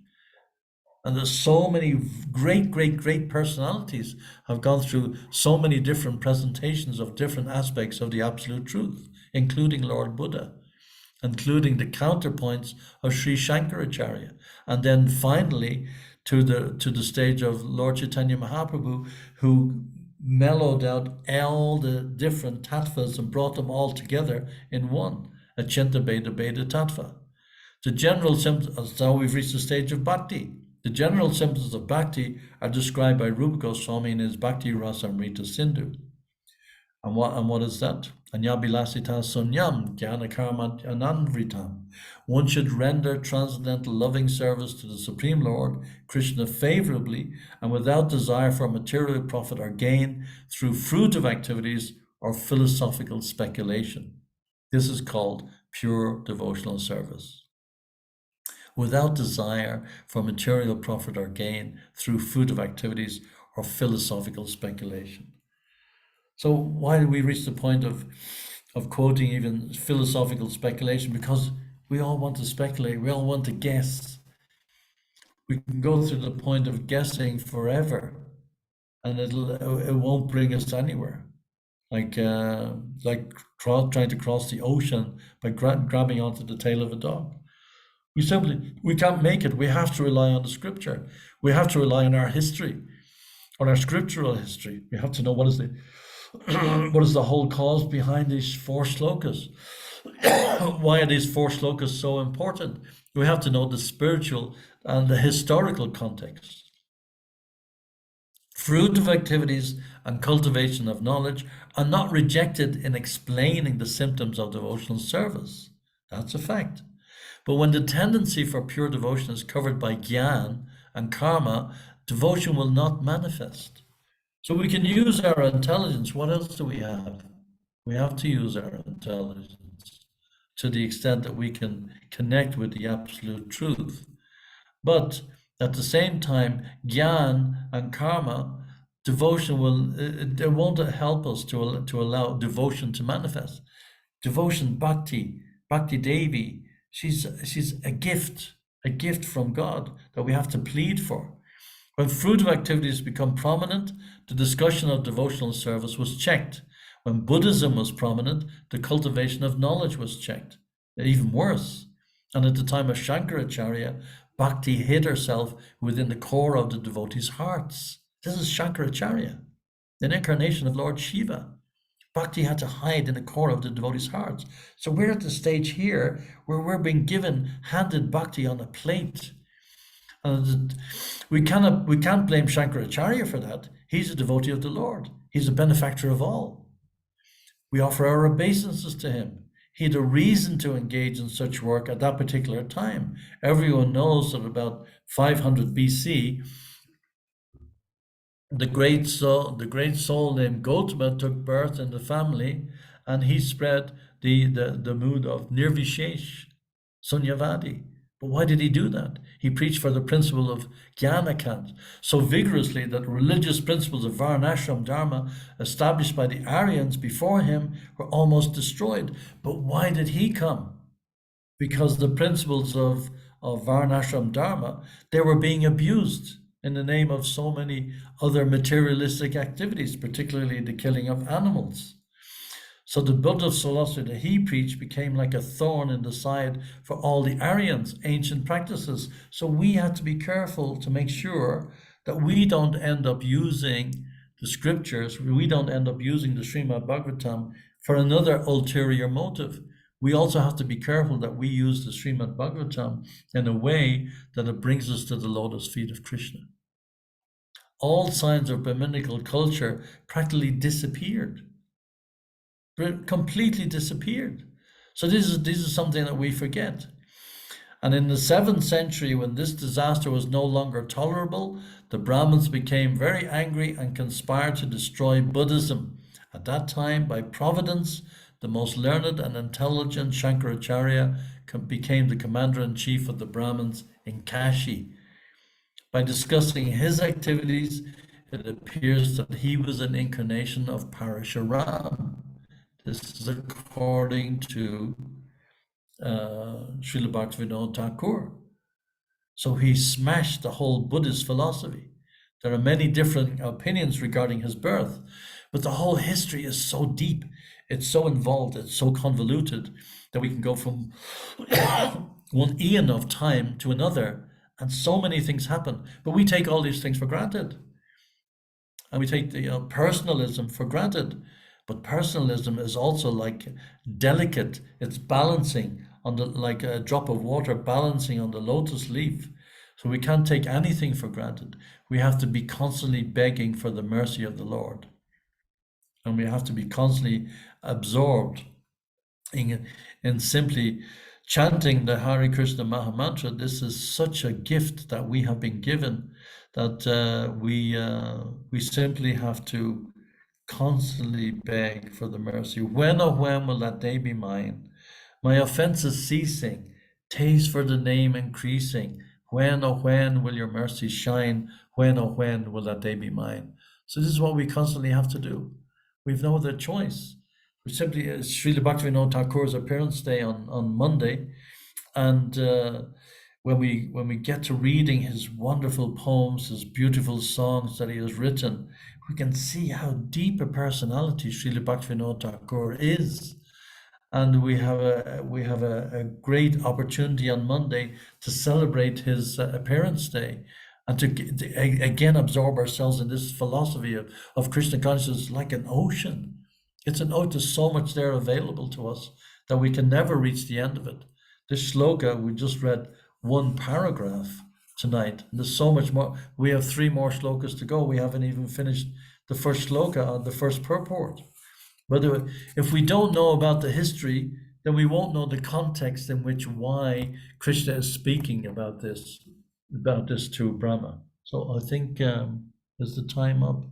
And there's so many great, great, great personalities have gone through so many different presentations of different aspects of the absolute truth, including Lord Buddha, including the counterpoints of Sri Shankaracharya, and then finally to the stage of Lord Chaitanya Mahaprabhu, who mellowed out all the different tattvas and brought them all together in one, Achinta Bheda Bheda Tattva. The general symptoms, so we've reached the stage of bhakti. The general symptoms of bhakti are described by Rupa Goswami in his Bhakti Rasamrita Sindhu. And what is that? Anyabilasita sunyam jnana karma anandritam. One should render transcendental loving service to the Supreme Lord, Krishna, favorably and without desire for material profit or gain through fruitive activities or philosophical speculation. This is called pure devotional service. Without desire for material profit or gain through fruitive activities or philosophical speculation. So why do we reach the point of quoting even philosophical speculation? Because we all want to speculate, we all want to guess. We can go through the point of guessing forever, and it won't bring us anywhere. like trying to cross the ocean by grabbing onto the tail of a dog. We can't make it. We have to rely on the scripture. We have to rely on our history, on our scriptural history. We have to know what is the what is the whole cause behind these four slokas. Why are these four slokas so important? We have to know the spiritual and the historical context. Fruitive activities and cultivation of knowledge are not rejected in explaining the symptoms of devotional service. That's a fact. But when the tendency for pure devotion is covered by gyan and karma, devotion will not manifest. So we can use our intelligence. What else do we have? We have to use our intelligence to the extent that we can connect with the absolute truth. But at the same time, gyan and karma, devotion it won't help us to allow devotion to manifest. Devotion, bhakti devi, she's a gift from God that we have to plead for. When fruitive activities become prominent, the discussion of devotional service was checked. When Buddhism was prominent, the cultivation of knowledge was checked. Even worse. And at the time of Shankaracharya, bhakti hid herself within the core of the devotees' hearts. This is Shankaracharya, an incarnation of Lord Shiva. Bhakti had to hide in the core of the devotees' hearts. So we're at the stage here where we're being handed bhakti on a plate. And we can't blame Shankaracharya for that. He's a devotee of the Lord. He's a benefactor of all. We offer our obeisances to him. He had a reason to engage in such work at that particular time. Everyone knows that about 500 BC, the great soul named Gautama took birth in the family, and he spread the mood of nirvishesh, sunyavadi. But why did he do that? He preached for the principle of Jnanakant so vigorously that religious principles of Varnashram Dharma established by the Aryans before him were almost destroyed. But why did he come? Because the principles of Varnashram Dharma, they were being abused in the name of so many other materialistic activities, particularly the killing of animals. So the Buddha philosophy that he preached became like a thorn in the side for all the Aryans' ancient practices. So we have to be careful to make sure that we don't end up using the scriptures, we don't end up using the Srimad Bhagavatam for another ulterior motive. We also have to be careful that we use the Srimad Bhagavatam in a way that it brings us to the lotus feet of Krishna. All signs of Brahminical culture practically disappeared. Completely disappeared. So this is something that we forget. And in the 7th century, when this disaster was no longer tolerable, the Brahmins became very angry and conspired to destroy Buddhism. At that time, by providence, the most learned and intelligent Shankaracharya became the commander-in-chief of the Brahmins in Kashi. By discussing his activities, it appears that he was an incarnation of Parashuram. This is according to Srila Bhaktivinoda Thakur. So he smashed the whole Buddhist philosophy. There are many different opinions regarding his birth, but the whole history is so deep, it's so involved, it's so convoluted that we can go from one eon of time to another, and so many things happen. But we take all these things for granted. And we take the personalism for granted. But personalism is also like delicate. It's balancing on like a drop of water balancing on the lotus leaf. So we can't take anything for granted. We have to be constantly begging for the mercy of the Lord. And we have to be constantly absorbed in simply chanting the Hare Krishna Maha Mantra. This is such a gift that we have been given that we simply have to constantly beg for the mercy. When, oh when will that day be mine? My offenses ceasing, taste for the name increasing. When, oh when will your mercy shine? When, oh when will that day be mine? So this is what we constantly have to do. We've no other choice. We simply, Srila Bhaktivinoda Thakur's appearance day on Monday, and when we get to reading his wonderful poems, his beautiful songs that he has written, we can see how deep a personality Srila Bhaktivinoda Thakur is. And we have a great opportunity on Monday to celebrate his appearance day, and again absorb ourselves in this philosophy of Krishna consciousness like an ocean. It's an ocean. There's so much there available to us that we can never reach the end of it. This shloka, we just read one paragraph tonight. And there's so much more. We have 3 more shlokas to go. We haven't even finished the first shloka on the first purport. But if we don't know about the history, then we won't know the context in which why Krishna is speaking about this to Brahma. So I think is the time up?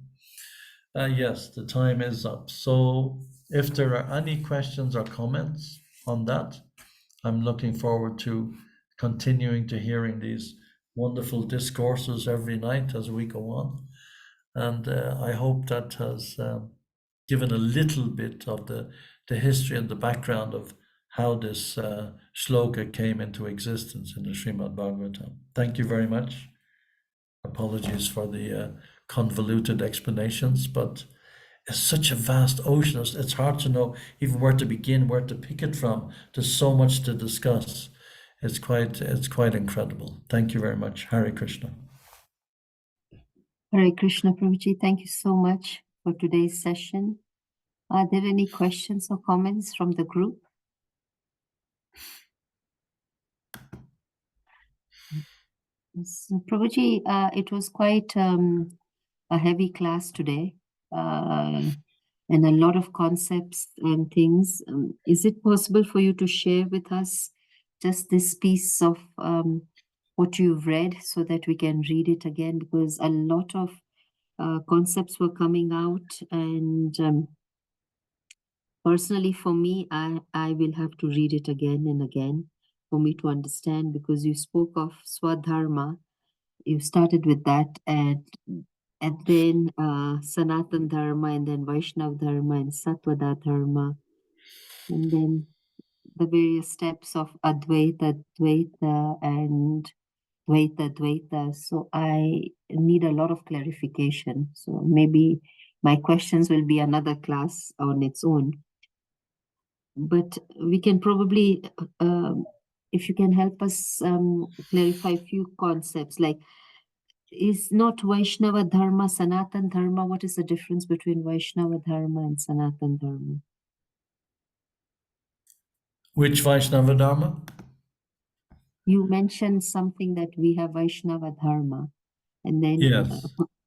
Yes, the time is up. So if there are any questions or comments on that, I'm looking forward to continuing to hearing these wonderful discourses every night as we go on. And I hope that has given a little bit of the history and the background of how this shloka came into existence in the Srimad Bhagavatam. Thank you very much. Apologies for the convoluted explanations, but it's such a vast ocean. It's hard to know even where to begin, where to pick it from. There's so much to discuss. It's quite incredible. Thank you very much. Hare Krishna. Hare Krishna, Prabhuji. Thank you so much for today's session. Are there any questions or comments from the group? So, Prabhuji, it was quite a heavy class today, and a lot of concepts and things. Is it possible for you to share with us just this piece of what you've read so that we can read it again? Because a lot of concepts were coming out, and personally for me, I will have to read it again and again for me to understand, because you spoke of Swadharma. You started with that, and then Sanatan Dharma, and then Vaishnav Dharma, and Satvada Dharma, and then the various steps of Advaita, Dvaita, and Dvaita, Dvaita. So I need a lot of clarification. So maybe my questions will be another class on its own. But we can probably, if you can help us clarify a few concepts, like, is not Vaishnava Dharma Sanatan Dharma? What is the difference between Vaishnava Dharma and Sanatan Dharma? Which Vaishnava Dharma? You mentioned something that we have Vaishnava Dharma, and then Yes.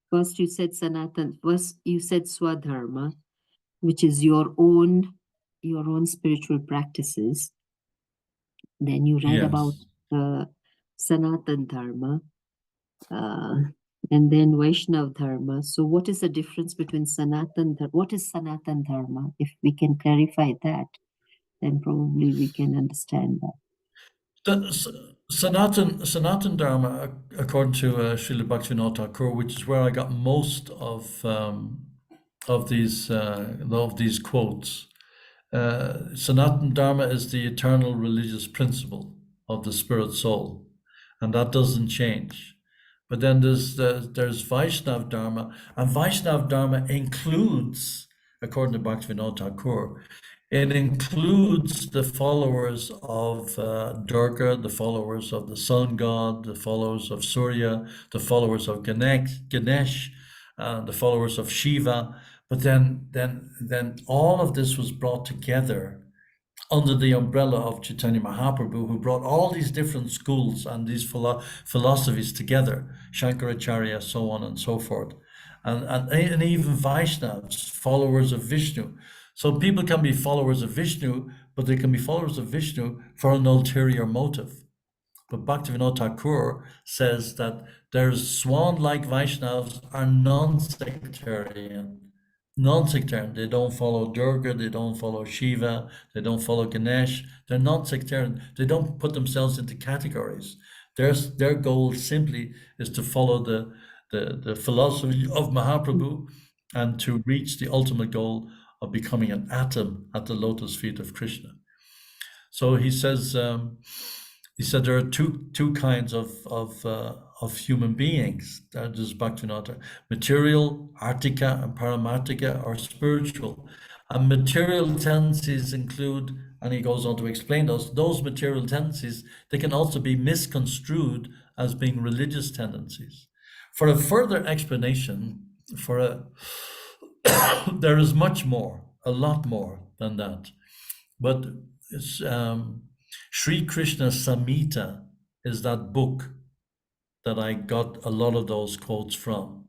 First you said Sanatan, first you said Swadharma, which is your own spiritual practices. Then you read about Sanatan Dharma, and then Vaishnav Dharma. So what is the difference between what is Sanatan Dharma? If we can clarify that, then probably we can understand that. The Sanatan Dharma, according to Srila Bhaktivinoda Thakur, which is where I got most of these quotes. Sanatan Dharma is the eternal religious principle of the spirit soul, and that doesn't change. But then there's Vaishnav Dharma, and Vaishnav Dharma includes, according to Bhaktivinoda Thakur, it includes the followers of Durga, the followers of the sun god, the followers of Surya, the followers of Ganesh, the followers of Shiva. But then all of this was brought together under the umbrella of Chaitanya Mahaprabhu, who brought all these different schools and these philosophies together, Shankaracharya, so on and so forth, and even Vaishnavas, followers of Vishnu. So people can be followers of Vishnu, but they can be followers of Vishnu for an ulterior motive. But Bhaktivinoda Thakur says that there's swan-like Vaishnavas are non-sectarian. Non-sectarian. They don't follow Durga, they don't follow Shiva, they don't follow Ganesh. They're non-sectarian. They don't put themselves into categories. Their goal simply is to follow the philosophy of Mahaprabhu and to reach the ultimate goal of becoming an atom at the lotus feet of Krishna. So he says, He said there are two kinds of human beings. That is Bhaktivinoda: material, artika, and paramartika, or spiritual. And material tendencies include, and he goes on to explain those material tendencies. They can also be misconstrued as being religious tendencies. For a further explanation, there is much more, a lot more than that. But it's, Sri Krishna Samhita is that book that I got a lot of those quotes from.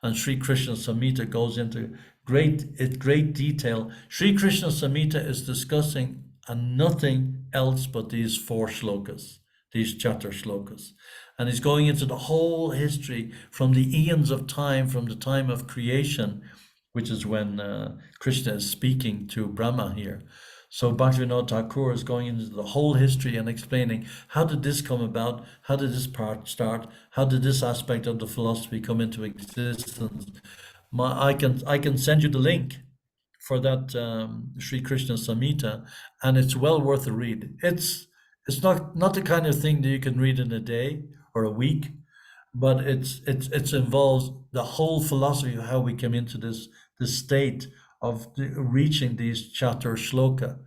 And Sri Krishna Samhita goes into great detail. Sri Krishna Samhita is discussing and nothing else but these 4 shlokas, these chatur shlokas. And he's going into the whole history from the eons of time, from the time of creation, which is when Krishna is speaking to Brahma here. So Bhaktivinoda Thakur is going into the whole history and explaining, how did this come about? How did this part start? How did this aspect of the philosophy come into existence? I can send you the link for that Sri Krishna Samhita, and it's well worth a read. It's not the kind of thing that you can read in a day or a week, but it involves the whole philosophy of how we came into this state of reaching these chatur shloka,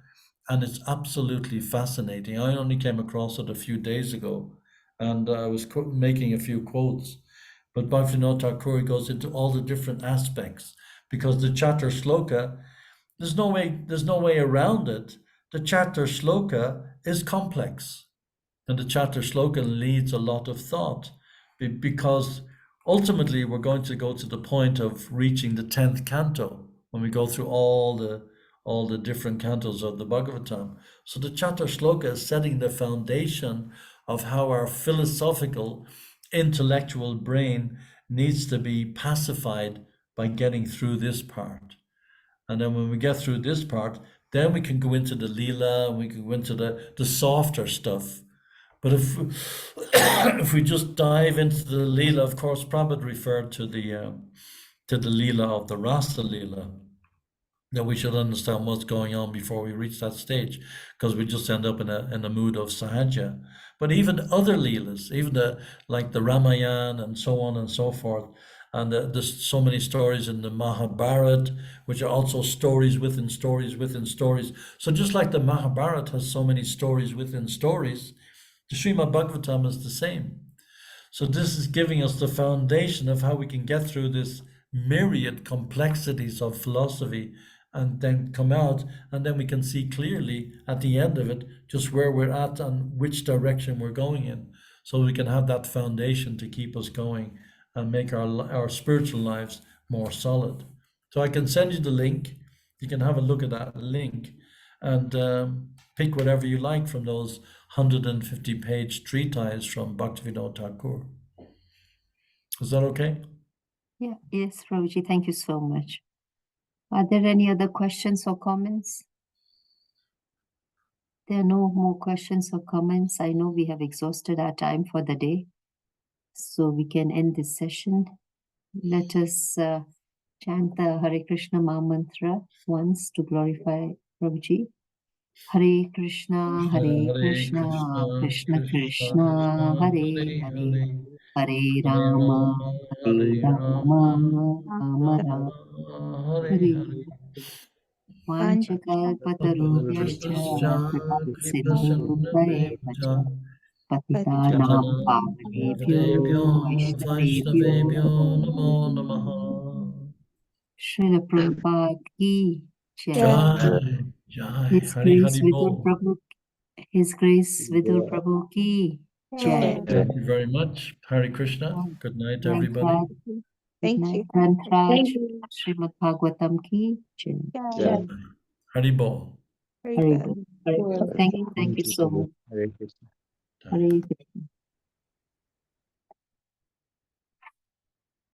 and it's absolutely fascinating. I only came across it a few days ago, and I was making a few quotes. But Bhaktivinoda Thakur goes into all the different aspects, because the chatur shloka, there's no way around it. The chatur shloka is complex. And the chatur shloka leads a lot of thought, because ultimately we're going to go to the point of reaching the 10th canto when we go through all the different cantos of the Bhagavatam. So the chatur shloka is setting the foundation of how our philosophical, intellectual brain needs to be pacified by getting through this part. And then when we get through this part, then we can go into the lila, and we can go into the softer stuff. But if we just dive into the lila, of course, Prabhupada referred to the lila of the Rasa lila, that we should understand what's going on before we reach that stage, because we just end up in a mood of sahaja. But even other leelas, even like the Ramayana and so on and so forth, and there's so many stories in the Mahabharata, which are also stories within stories within stories. So just like the Mahabharata has so many stories within stories, the Srimad Bhagavatam is the same. So this is giving us the foundation of how we can get through this myriad complexities of philosophy, and then come out, and then we can see clearly at the end of it just where we're at and which direction we're going in, so we can have that foundation to keep us going and make our spiritual lives more solid. So I can send you the link. You can have a look at that link and pick whatever you like from those 150-page treatises from Bhaktivinoda Thakur. Is that okay? Yeah, yes, Prabhuji, thank you so much. Are there any other questions or comments? There are no more questions or comments. I know we have exhausted our time for the day, so we can end this session. Let us chant the Hare Krishna Maha Mantra once to glorify Prabhuji. Hare Krishna, Hare Krishna, Krishna Krishna, Hare Hare, Hare Rama, Hare Rama, Rama Rama, Hare Vanchakalpatarubhyascha kripa sindhubhayeva cha patitanam pavanebhyo vaishnavebhyo namo namaha. Srila Prabhupada ki jai. Jai, Jai, His Hari Grace Hari Vidur Bol. Prabhu, His Grace Vidur Prabhu ki jai. Thank you very much. Hare Krishna. Good night, everybody. Good night. Dhanraj, Srimad Bhagavatam ki jai. Jai. Hari Bol. Hare Bol. Thank you so much. Hare Krishna. Hare Krishna.